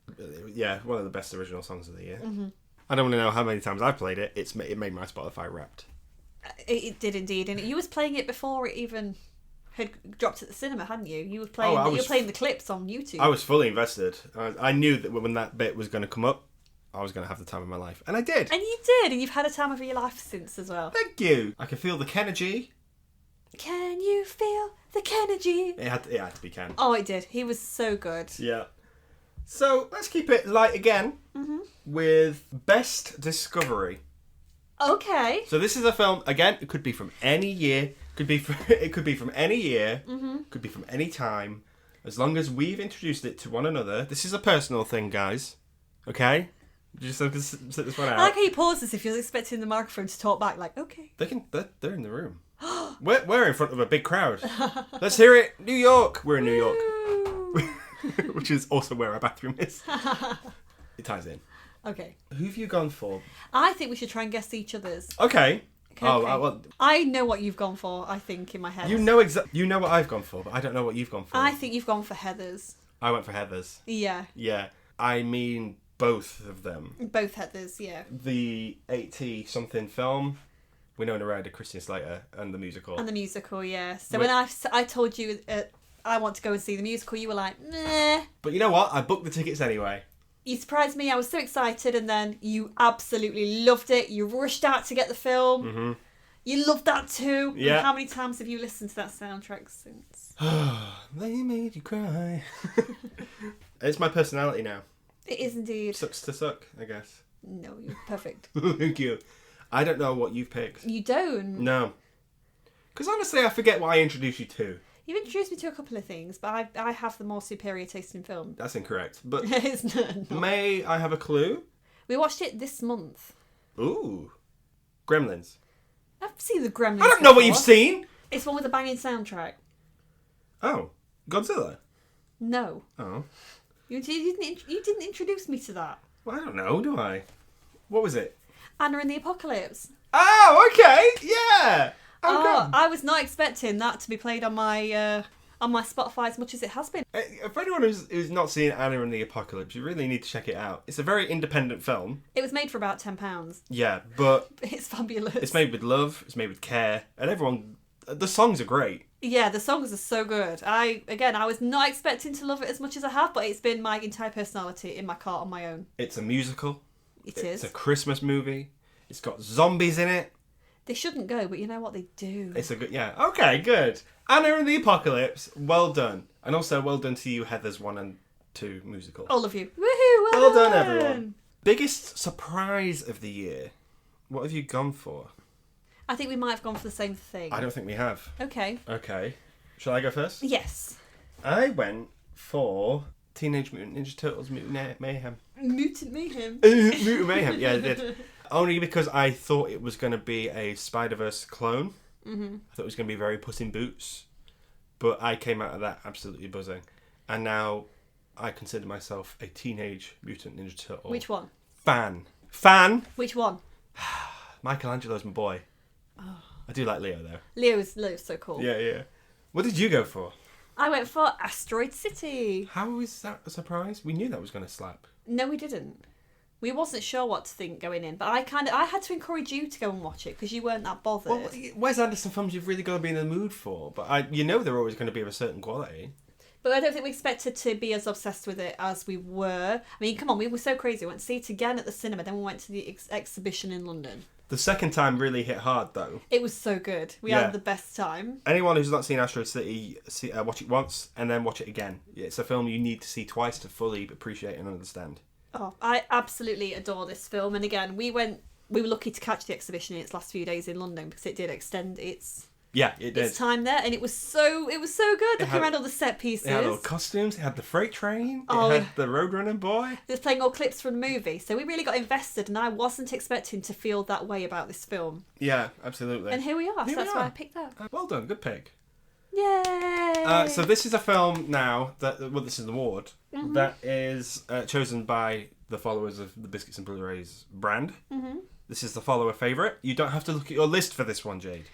Yeah, one of the best original songs of the year. Mm-hmm. I don't want to know how many times I've played it. It made my Spotify Wrapped. It did indeed, and you was playing it before it even had dropped at the cinema, hadn't you? You were playing. You were playing the clips on YouTube. I was fully invested. I knew that when that bit was going to come up, I was going to have the time of my life, and I did. And you did, and you've had a time of your life since as well. Thank you. I can feel the Kenergy. Can you feel the Kenergy? It had to be Ken. Oh, it did. He was so good. Yeah. So let's keep it light again with Best Discovery. Okay. So this is a film again. It could be from any year. It could be from any year. Could be from any time. As long as we've introduced it to one another. This is a personal thing, guys. Okay. Just so I can sit this one out. I like how you pause as if you're expecting the microphone to talk back. Like, okay. They're in the room. We're in front of a big crowd. Let's hear it, New York. We're in New York, which is also where our bathroom is. It ties in. Okay. Who have you gone for? I think we should try and guess each other's. Okay. Okay. Well, I know what you've gone for. I think in my head. you know what I've gone for, but I don't know what you've gone for. I think you've gone for Heathers. I went for Heathers. Yeah. Yeah. I mean both of them. Both Heathers, yeah. The 80-something film, Winona Ryder, Christian Slater, and the musical. And the musical, yeah. So when I told you I want to go and see the musical, you were like, nah. But you know what? I booked the tickets anyway. You surprised me. I was so excited, and then you absolutely loved it. You rushed out to get the film. Mm-hmm. You loved that too. Yeah. And how many times have you listened to that soundtrack since? They made you cry. It's my personality now. It is indeed. Sucks to suck, I guess. No, you're perfect. Thank you. I don't know what you've picked. You don't. No. Because honestly, I forget what I introduced you to. You've introduced me to a couple of things, but I have the more superior taste in film. That's incorrect. But It's not. may I have a clue? We watched it this month. Ooh. Gremlins. I've seen the Gremlins. I don't know what before. you've seen. It's one with a banging soundtrack. Oh. Godzilla. No. Oh. You didn't introduce me to that. Well, I don't know, do I? What was it? Anna and the Apocalypse. Oh, okay. Yeah. Oh, God. I was not expecting that to be played on my Spotify as much as it has been. For anyone who's not seen Anna and the Apocalypse, you really need to check it out. It's a very independent film. It was made for about £10. Yeah, but It's fabulous. it's made with love, it's made with care, and everyone... The songs are great. Yeah, the songs are so good. I was not expecting to love it as much as I have, but it's been my entire personality in my car on my own. It's a musical. It is. It's a Christmas movie. It's got zombies in it. They shouldn't go, but you know what, they do. It's a good... Yeah, okay, good. Anna and the Apocalypse, well done. And also well done to you, Heathers 1 and 2 musical. All of you. Woohoo! Well done, everyone. Biggest surprise of the year. What have you gone for? I think we might have gone for the same thing. I don't think we have. Okay. Okay. Shall I go first? Yes. I went for Teenage Mutant Ninja Turtles Mutant Mayhem. Mutant Mayhem. Mutant Mayhem, yeah, I did. Only because I thought it was going to be a Spider-Verse clone. Mm-hmm. I thought it was going to be very Puss in Boots. But I came out of that absolutely buzzing. And now I consider myself a Teenage Mutant Ninja Turtle. Which one? Fan? Which one? Michelangelo's my boy. Oh. I do like Leo, though. Leo's so cool. Yeah. What did you go for? I went for Asteroid City. How is that a surprise? We knew that was going to slap. No, we didn't. We wasn't sure what to think going in, but I had to encourage you to go and watch it because you weren't that bothered. Well, Wes Anderson films you've really got to be in the mood for, but they're always going to be of a certain quality. But I don't think we expected to be as obsessed with it as we were. I mean, come on, we were so crazy. We went to see it again at the cinema, then we went to the exhibition in London. The second time really hit hard, though. It was so good. We had the best time. Anyone who's not seen Asteroid City, watch it once and then watch it again. It's a film you need to see twice to fully appreciate and understand. Oh, I absolutely adore this film. And again, we were lucky to catch the exhibition in its last few days in London because it did extend its Yeah, it did. its time there, and it was so good. Looking around all the set pieces. It had all the costumes. It had the freight train. Oh, it had the Roadrunner boy. It was playing all clips from the movie, so we really got invested, and I wasn't expecting to feel that way about this film. Yeah, absolutely. And here we are. Here so that's we are. why I picked that. Well done, good pick. Yay! So this is a film now that this is an award that is chosen by the followers of the Biscuits and Blurays brand. Mm-hmm. This is the follower favourite. You don't have to look at your list for this one, Jade.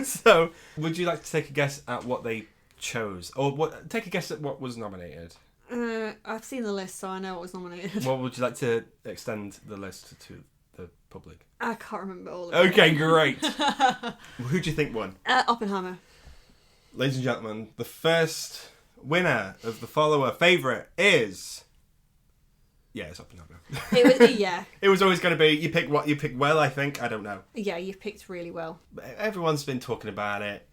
So, would you like to take a guess at what they chose, or take a guess at what was nominated? I've seen the list, so I know what was nominated. Well, would you like to extend the list to the public? I can't remember all of it. Okay, great. Who do you think won? Oppenheimer. Ladies and gentlemen, the first winner of the follower favourite is... Yeah, it's Oppenheimer. It was always going to be, you pick what you pick well, I think. I don't know. Yeah, you picked really well. Everyone's been talking about it.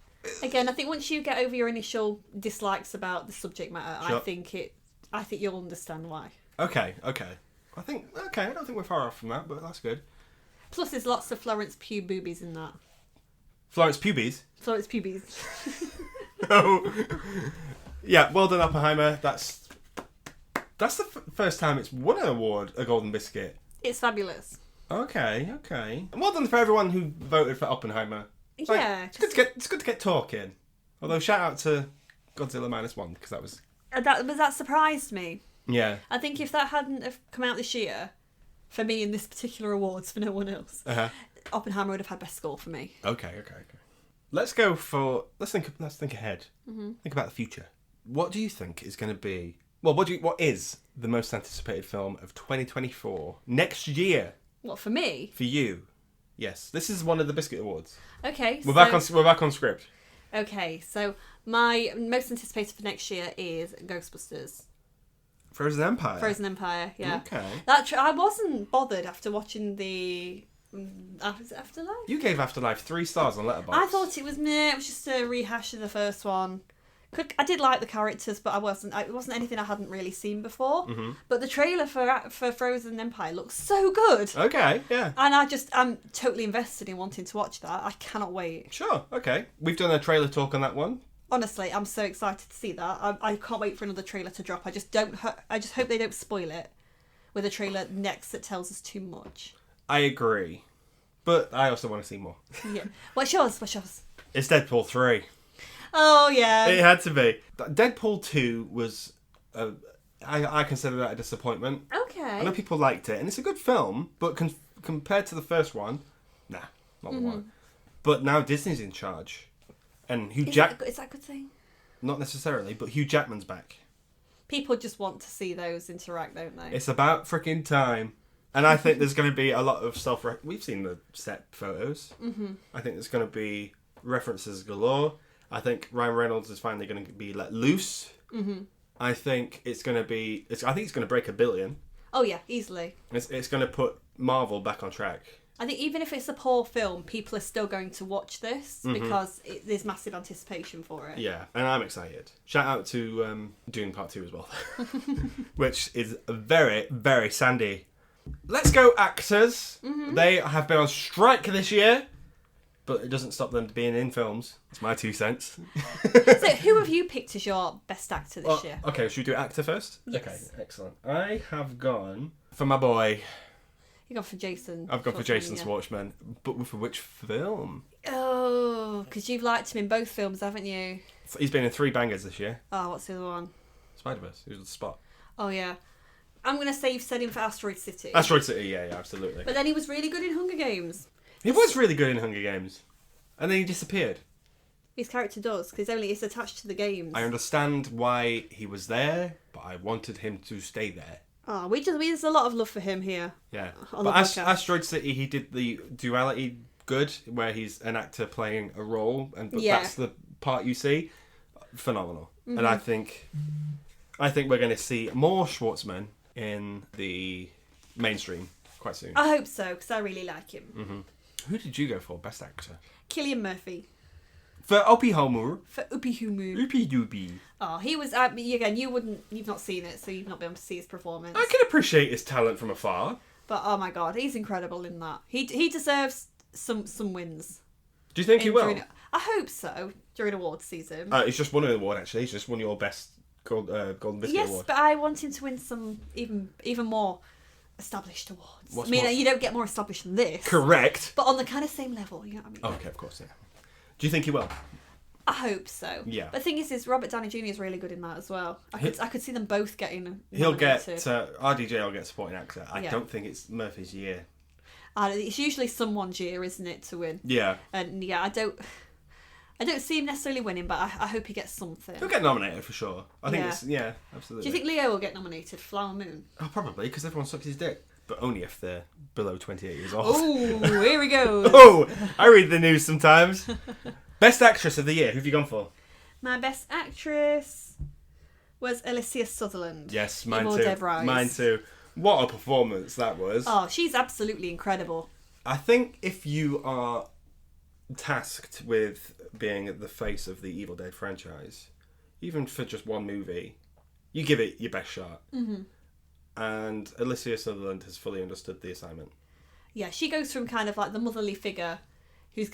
Again, I think once you get over your initial dislikes about the subject matter, Sure. I think you'll understand why. Okay. I don't think we're far off from that, but that's good. Plus, there's lots of Florence Pugh boobies in that. Florence Pubies. Florence Pubies. Oh. Yeah, well done, Oppenheimer. That's the first time it's won an award, a Golden Biscuit. It's fabulous. Okay. And well done for everyone who voted for Oppenheimer. Yeah. It's good to get talking. Although, shout out to Godzilla -1, because that was... That surprised me. Yeah. I think if that hadn't have come out this year, for me in this particular awards, for no one else, Oppenheimer would have had best score for me. Okay. Let's think ahead. Mm-hmm. Think about the future. What do you think is going to be... Well, what is the most anticipated film of 2024 next year? What, for me? For you. Yes. This is one of the Biscuit Awards. Okay. We're back on script. Okay, so my most anticipated for next year is Ghostbusters. Frozen Empire, yeah. Okay. I wasn't bothered after watching the... Afterlife? You gave Afterlife 3 stars on Letterboxd. I thought it was meh. It was just a rehash of the first one. I did like the characters, but it wasn't anything I hadn't really seen before. Mm-hmm. But the trailer for Frozen Empire looks so good. Okay, yeah. And I'm totally invested in wanting to watch that. I cannot wait. Sure, okay. We've done a trailer talk on that one. Honestly, I'm so excited to see that. I can't wait for another trailer to drop. I just hope they don't spoil it with a trailer next that tells us too much. I agree. But I also want to see more. Yeah. What's yours? It's Deadpool 3. Oh, yeah. It had to be. Deadpool 2 was... I consider that a disappointment. Okay. I know people liked it, and it's a good film, but compared to the first one, nah, not the one. But now Disney's in charge. And Hugh Jackman... Is that a good thing? Not necessarily, but Hugh Jackman's back. People just want to see those interact, don't they? It's about freaking time. And I think there's going to be a lot of we've seen the set photos. Mm-hmm. I think there's going to be references galore. I think Ryan Reynolds is finally going to be let loose. Mm-hmm. I think it's going to be... I think it's going to break $1 billion. Oh, yeah, easily. It's going to put Marvel back on track. I think even if it's a poor film, people are still going to watch this because there's massive anticipation for it. Yeah, and I'm excited. Shout out to Dune Part 2 as well, which is very, very sandy. Let's go actors. Mm-hmm. They have been on strike this year, but it doesn't stop them being in films. It's my 2 cents. So who have you picked as your best actor this year? Okay, should we do actor first? Yes. Okay, excellent. I have gone for my boy. You've gone for Jason. I've gone for Jason Schwartzman. But for which film? Oh, because you've liked him in both films, haven't you? He's been in 3 bangers this year. Oh, what's the other one? Spider-Verse. He was the Spot. Oh, yeah. I'm going to say you've said him for Asteroid City. Asteroid City, yeah, absolutely. But then he was really good in Hunger Games. He was really good in Hunger Games. And then he disappeared. His character does, because it's attached to the games. I understand why he was there, but I wanted him to stay there. Oh, there's a lot of love for him here. Yeah. But Asteroid City, he did the duality good, where he's an actor playing a role, but that's the part you see. Phenomenal. Mm-hmm. And I think we're going to see more Schwartzman in the mainstream quite soon. I hope so, because I really like him. Mm-hmm. Who did you go for, best actor? Cillian Murphy. For Oppenheimer. For Oppenheimer. Oopie doopie. Oh, he was... again, you've not seen it, so you've not been able to see his performance. I can appreciate his talent from afar. But, oh my God, he's incredible in that. He deserves some wins. Do you think he will? I hope so during awards season. He's just won an award, actually. He's just won your best Golden Biscuit yes, award. but I want him to win some even more established awards. What's I mean, more? you don't get more established than this. Correct. But on the kind of same level, you know what I mean? Oh, okay, of course, yeah. Do you think he will? I hope so. Yeah. But the thing is Robert Downey Jr. is really good in that as well. I could see them both getting. He'll get nominated. RDJ will get supporting actor. I Yeah. don't think it's Murphy's year. It's usually someone's year, isn't it, to win? Yeah. And yeah, I don't see him necessarily winning, but I hope he gets something. He'll get nominated for sure. I think Yeah. it's absolutely. Do you think Leo will get nominated for Flower Moon? Oh, probably because everyone sucks his dick, but only if they're below 28 years old. Oh, here we go. Oh, I read the news sometimes. Best actress of the year. Who have you gone for? My best actress was Alicia Sutherland. Yes, mine Evil too. Dead Rise. Mine too. What a performance that was. Oh, she's absolutely incredible. I think if you are tasked with being at the face of the Evil Dead franchise, even for just one movie, you give it your best shot. Mm-hmm. And Alicia Sutherland has fully understood the assignment. Yeah, she goes from kind of like the motherly figure who's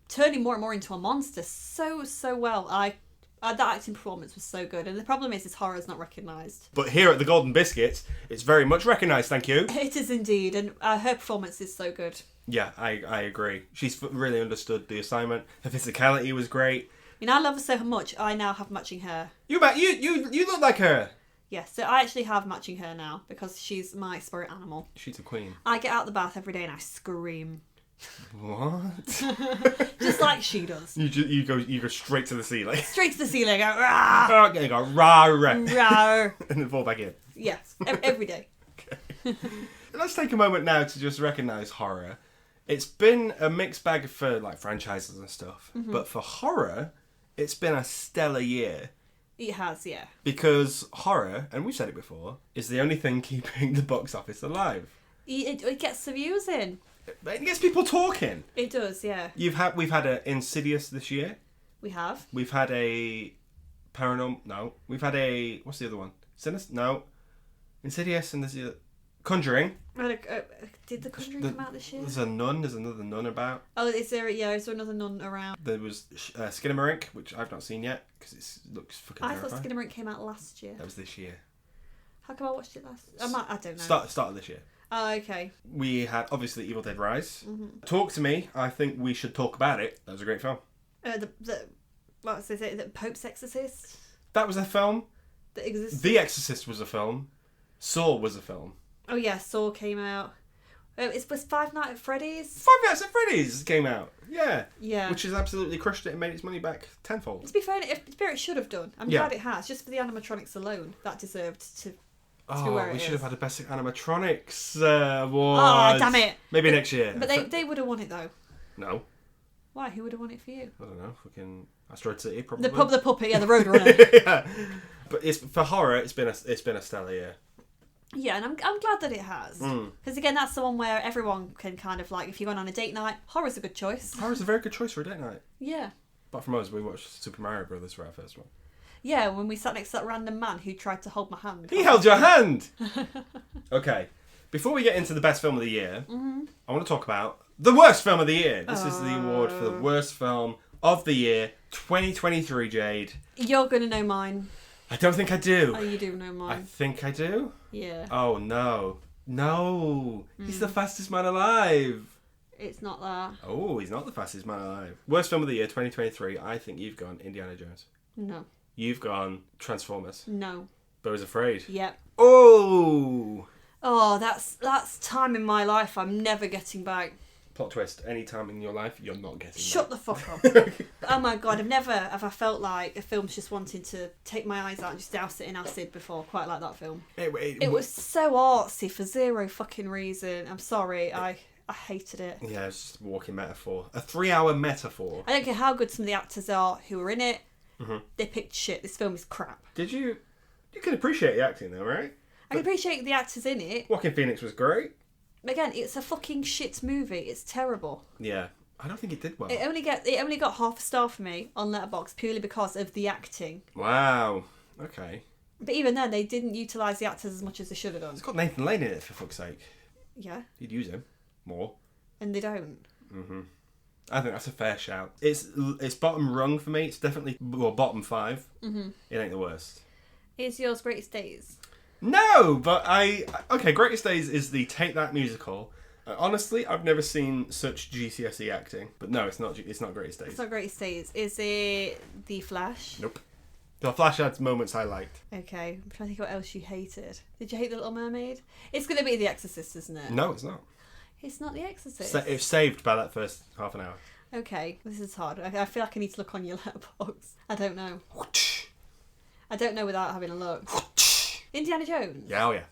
turning more and more into a monster so well. That acting performance was so good, and the problem is horror's not recognised. But here at the Golden Biscuits, it's very much recognised, thank you. It is indeed, and her performance is so good. Yeah, I agree. She's really understood the assignment. Her physicality was great. I mean, I love her so much, I now have matching hair. You look like her. Yes, so I actually have matching hair now, because she's my spirit animal. She's a queen. I get out of the bath every day and I scream. What? Just like she does. You go straight to the ceiling. Straight to the ceiling, I go, rah! You go rah rah, Rah! and then fall back in. Yes, every day. Okay. Let's take a moment now to just recognise horror. It's been a mixed bag for like franchises and stuff, but for horror, it's been a stellar year. It has, yeah. Because horror, and we've said it before, is the only thing keeping the box office alive. It gets the views in. It gets people talking. It does, yeah. We've had a Insidious this year. We have. We've had a Paranormal. No. We've had a, what's the other one? Sinister? No. Insidious, and there's the Conjuring. Did The Conjuring come out this year? There's a nun. There's another nun about. Oh, is there another nun around? There was Skinamarink, which I've not seen yet because it looks fucking I terrifying. thought Skinamarink came out last year. That was this year. How come I watched it last? I don't know. Start of this year. Oh, okay. We had obviously Evil Dead Rise. Mm-hmm. Talk to Me. I think we should talk about it. That was a great film. What was it? The Pope's Exorcist That was a film. that exists. The Exorcist was a film. Saw was a film. Oh yeah, Saw came out. It was Five Nights at Freddy's. Five Nights at Freddy's came out. Yeah. Yeah. Which has absolutely crushed it and made its money back tenfold. To be fair, it should have done. I'm glad it has. Just for the animatronics alone, that deserved to. Oh, we should have had a Best Animatronics award. Oh, damn it. Maybe next year. But they would have won it though. No. Why? Who would have won it for you? I don't know. Fucking Asteroid City, probably. The puppet, yeah, the Roadrunner. Yeah. But for horror, it's been a stellar year. Yeah, and I'm glad that it has. Because again, that's the one where everyone can kind of like, if you're going on a date night, horror's a good choice. Horror's a very good choice for a date night. Yeah. Apart from us, we watched Super Mario Brothers for our first one. Yeah, when we sat next to that random man who tried to hold my hand. He held your hand! Okay, before we get into the best film of the year, I want to talk about the worst film of the year. This is the award for the worst film of the year, 2023, Jade. You're going to know mine. I don't think I do. Oh, you do know I mine. think I do. Yeah. Oh, no. No. He's the fastest man alive. It's not that. Oh, he's not the fastest man alive. Worst film of the year, 2023. I think you've gone Indiana Jones. No. You've gone Transformers. No. But I was afraid. Yep. Oh! Oh, that's time in my life I'm never getting back. Plot twist. Any time in your life, you're not getting Shut back. the fuck up. Oh my god, have I felt like a film's just wanting to take my eyes out and just douse it in acid before. Quite like that film. It was so artsy for zero fucking reason. I'm sorry, I hated it. Yeah, it's just a walking metaphor. A 3-hour metaphor. I don't care how good some of the actors are who are in it. They picked shit. This film is crap. Did you... You can appreciate the acting though, right? I can appreciate the actors in it. Joaquin Phoenix was great. Again, it's a fucking shit movie. It's terrible. Yeah. I don't think it did well. It only got half a star for me on Letterboxd purely because of the acting. Wow. Okay. But even then, they didn't utilise the actors as much as they should have done. It's got Nathan Lane in it, for fuck's sake. Yeah. You'd use him more. And they don't. I think that's a fair shout. It's bottom rung for me. It's definitely bottom 5. Mm-hmm. It ain't the worst. Is yours Greatest Days? No, but Greatest Days is the Take That musical. Honestly, I've never seen such GCSE acting. But no, it's not. It's not Greatest Days. It's not Greatest Days. Is it The Flash? Nope. The Flash had moments I liked. Okay, I'm trying to think what else you hated. Did you hate The Little Mermaid? It's going to be The Exorcist, isn't it? No, it's not. It's not The Exorcist. It was saved by that first half an hour. Okay, this is hard. I feel like I need to look on your letterbox. I don't know. I don't know without having a look. Indiana Jones? Yeah, oh yeah.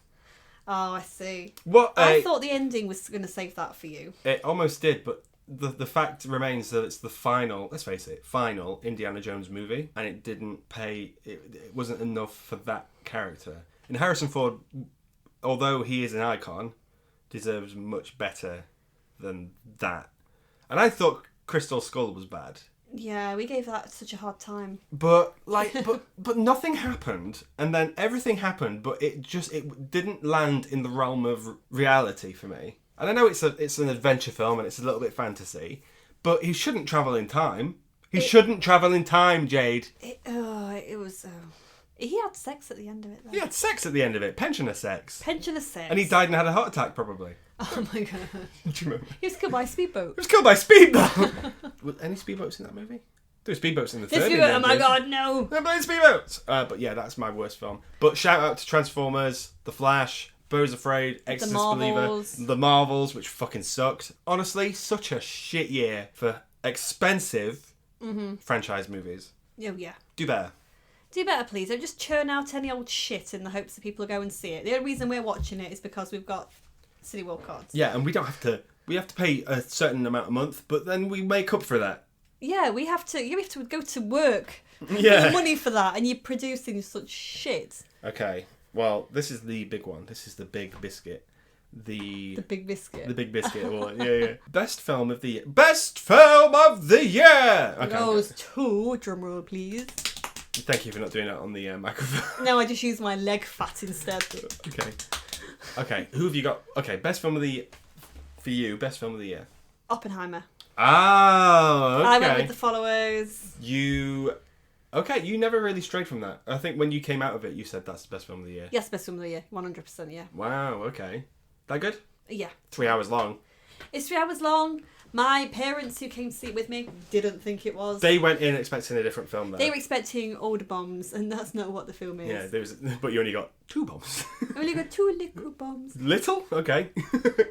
Oh, I see. What? I thought the ending was going to save that for you. It almost did, but the fact remains that it's the final, let's face it, final Indiana Jones movie, and it didn't pay, it wasn't enough for that character. And Harrison Ford, although he is an icon, deserves much better than that. And I thought Crystal Skull was bad. Yeah, we gave that such a hard time. But but nothing happened, and then everything happened, but it didn't land in the realm of reality for me. And I know it's an adventure film and it's a little bit fantasy, but he shouldn't travel in time. He shouldn't travel in time, Jade. It was. He had sex at the end of it, though. He had sex at the end of it, pensioner sex. Pensioner sex. And he died and had a heart attack, probably. Oh my god. Do you remember? He was killed by a speedboat. He was killed by a speedboat! Were any speedboats in that movie? There were speedboats in the third. Oh my god, no! They're playing speedboats! But yeah, that's my worst film. But shout out to Transformers, The Flash, Birds Afraid, Exorcist Believer, The Marvels, which fucking sucked. Honestly, such a shit year for expensive franchise movies. Oh yeah. Do better. Do better, please. Don't just churn out any old shit in the hopes that people will go and see it. The only reason we're watching it is because we've got City World cards. Yeah, and we don't have to. We have to pay a certain amount a month, but then we make up for that. Yeah, we have to. You have to go to work. Yeah. Get money for that, and you're producing such shit. Okay. Well, this is the big one. This is the Big Biscuit. The Big Biscuit. The Big Biscuit award. Yeah. Best film of the year. Best film of the year. Okay. Goes to drumroll, please. Thank you for not doing that on the microphone. No, I just used my leg fat instead. Okay. Who have you got? Okay, best film of the year for you. Best film of the year. Oppenheimer. Oh, okay. I went with The Followers. You never really strayed from that. I think when you came out of it, you said that's the best film of the year. Yes, best film of the year. 100%, yeah. Wow, okay. That good? Yeah. 3 hours long. It's 3 hours long. My parents who came to see it with me didn't think it was. They went in expecting a different film, though. They were expecting older bombs, and that's not what the film is. Yeah, but you only got 2 bombs. Only got 2 little bombs. Little? Okay.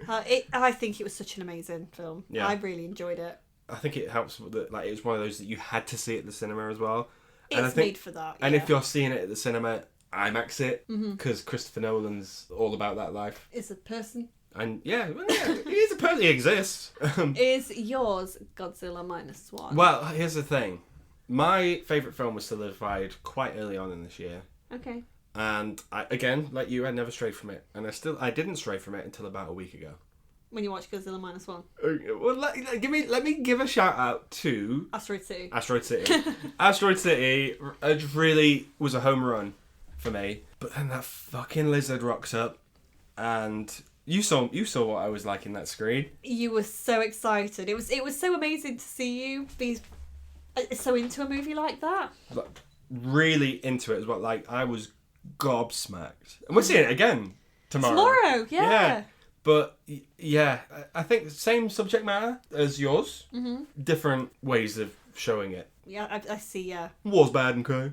I think it was such an amazing film. Yeah. I really enjoyed it. I think it helps with it. Like, it was one of those that you had to see at the cinema as well. It's made for that. And if you're seeing it at the cinema, IMAX it, because Christopher Nolan's all about that life. Is a person. And he is a person. He exists. Is yours Godzilla -1? Well, here's the thing. My favourite film was solidified quite early on in this year. Okay. And I, again, like you, I never strayed from it. And I didn't stray from it until about a week ago. When you watch Godzilla -1. Well, let me give a shout out to Asteroid City. Asteroid City really was a home run for me. But then that fucking lizard rocks up, and you saw what I was like in that screen. You were so excited. It was so amazing to see you be so into a movie like that. Like, really into it as well. Like, I was gobsmacked. And we're seeing it again tomorrow. Tomorrow, yeah. But yeah, I think the same subject matter as yours. Mm-hmm. Different ways of showing it. Yeah, I see, yeah. War's bad and okay.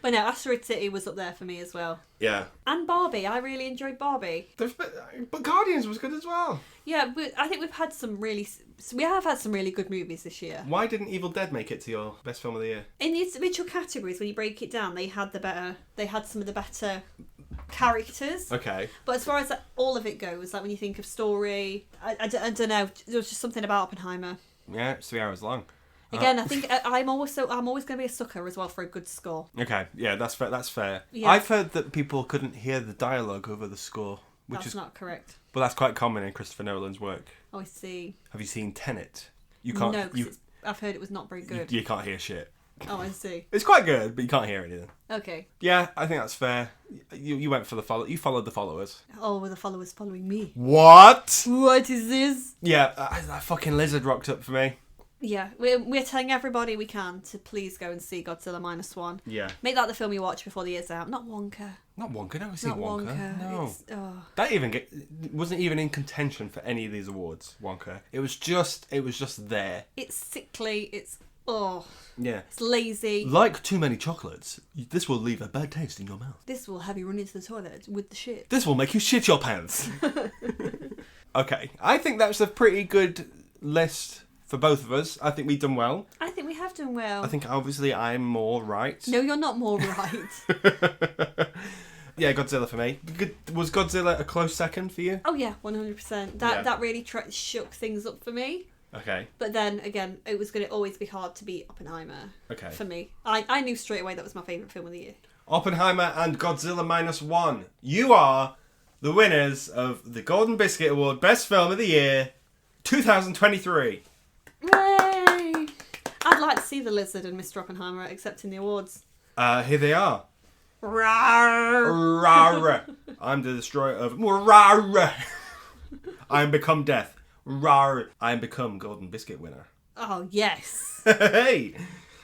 But no, Asteroid City was up there for me as well. Yeah. And Barbie. I really enjoyed Barbie. But Guardians was good as well. Yeah, but I think we have had some really good movies this year. All didn't Evil Dead make it to your best film of the year? In the individual categories, when you break it down, they had some of the better characters. Okay. But as far as all of it goes, like when you think of story, I don't know, there was just something about Oppenheimer. Yeah, it's 3 hours long. Again, I think I'm always going to be a sucker as well for a good score. Okay, yeah, that's fair. That's fair. Yeah. I've heard that people couldn't hear the dialogue over the score, which That's is not correct. But that's quite common in Christopher Nolan's work. Oh, I see. Have you seen Tenet? You can't. No, because I've heard it was not very good. You can't hear shit. Oh, I see. It's quite good, but you can't hear anything. Okay. Yeah, I think that's fair. You went for the follow. You followed the followers. Oh, were the followers following me? What? What is this? Yeah, that fucking lizard rocked up for me. Yeah, we're telling everybody we can to please go and see Godzilla -1. Yeah. Make that the film you watch before the year's out. Not Wonka. Not Wonka. Never seen Not Wonka. No. It's, oh. That wasn't even in contention for any of these awards. Wonka. It was just there. It's sickly. Yeah. It's lazy. Like too many chocolates, this will leave a bad taste in your mouth. This will have you run into the toilet with the shit. This will make you shit your pants. Okay, I think that's a pretty good list for both of us. I think we've done well. I think we have done well. I think obviously I'm more right. No, you're not more right. Yeah, Godzilla for me. Was Godzilla a close second for you? Oh yeah, 100%. That really shook things up for me. Okay. But then again, it was going to always be hard to beat Oppenheimer. Okay. For me, I knew straight away that was my favourite film of the year. Oppenheimer and Godzilla -1. You are the winners of the Golden Biscuit Award Best Film of the Year 2023. Yay! I'd like to see the lizard and Mr. Oppenheimer accepting the awards. Here they are. Rawr. Rawr. I'm the destroyer of... Rawr. I am become death. Rawr. I am become Golden Biscuit winner. Oh, yes. Hey!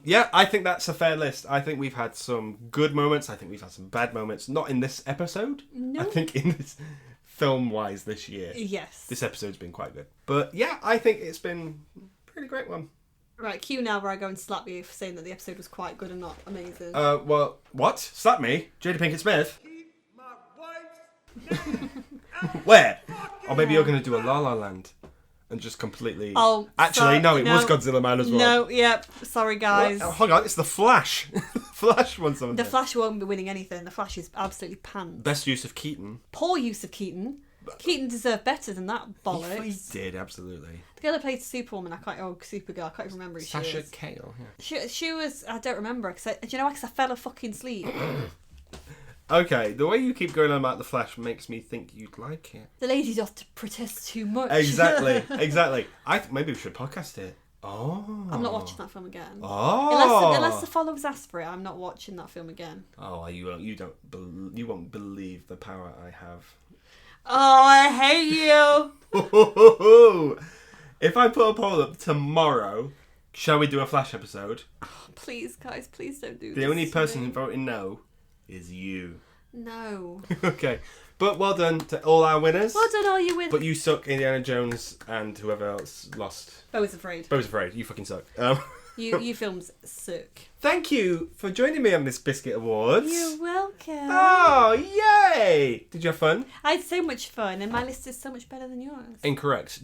Yeah, I think that's a fair list. I think we've had some good moments. I think we've had some bad moments. Not in this episode. No. I think in this film-wise this year. Yes. This episode's been quite good. But yeah, I think it's been a pretty great one. Right, cue now where I go and slap you for saying that the episode was quite good and not amazing. Well, what? Slap me? Jade I Smith? Keep my wife's name out. Where? Or maybe you're going to do a La La Land and just completely... Oh, actually, sorry, no, it was Godzilla -1. No, yep. Sorry, guys. What? Oh, hang on, it's The Flash. Flash won something. The Flash won't be winning anything. The Flash is absolutely pants. Best use of Keaton. Poor use of Keaton. Keaton deserved better than that bollocks. He did, absolutely. The girl who played Superwoman, Supergirl, I can't even remember who Sasha she is. Cale, yeah. She was, I don't remember, do you know why? Because I fell asleep. Okay, the way you keep going on about The Flash makes me think you'd like it. The lady doth protest too much. Exactly. I think maybe we should podcast it. Oh. I'm not watching that film again. Oh. Unless the followers ask for it, I'm not watching that film again. Oh, you won't believe the power I have. Oh, I hate you. If I put a poll up tomorrow, shall we do a Flash episode? Oh, please, guys, please don't do this. The only to person me. voting no is you. No. Okay. But well done to all our winners. Well done, all you winners. But you suck, Indiana Jones, and whoever else lost. Bo was afraid. Bo was afraid. You fucking suck. You films suck. Thank you for joining me on this Biscuit Awards. You're welcome. Oh, yay! Did you have fun? I had so much fun, and my list is so much better than yours. Incorrect.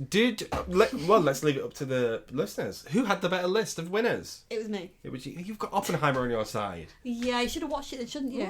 Let's leave it up to the listeners. Who had the better list of winners? It was me. It was you. You've got Oppenheimer on your side. Yeah, you should have watched it then, shouldn't you?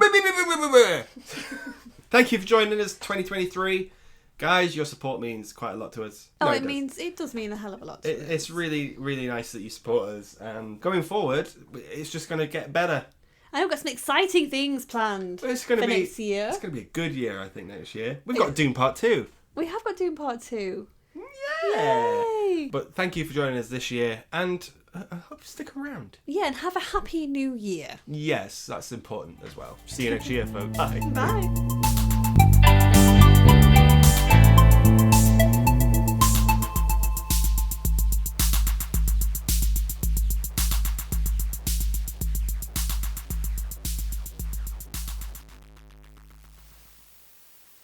Thank you for joining us 2023. Guys, your support means quite a lot to us. Oh, No, it does mean a hell of a lot to us. It's really, really nice that you support us. And going forward, it's just going to get better. I've got some exciting things planned It's going to be next year. It's going to be a good year, I think, next year. We've got Doom Part 2. We have got Doom Part 2. Yeah. Yay! But thank you for joining us this year. And I hope you stick around. Yeah, and have a happy new year. Yes, that's important as well. See you next year, folks. Bye. Bye.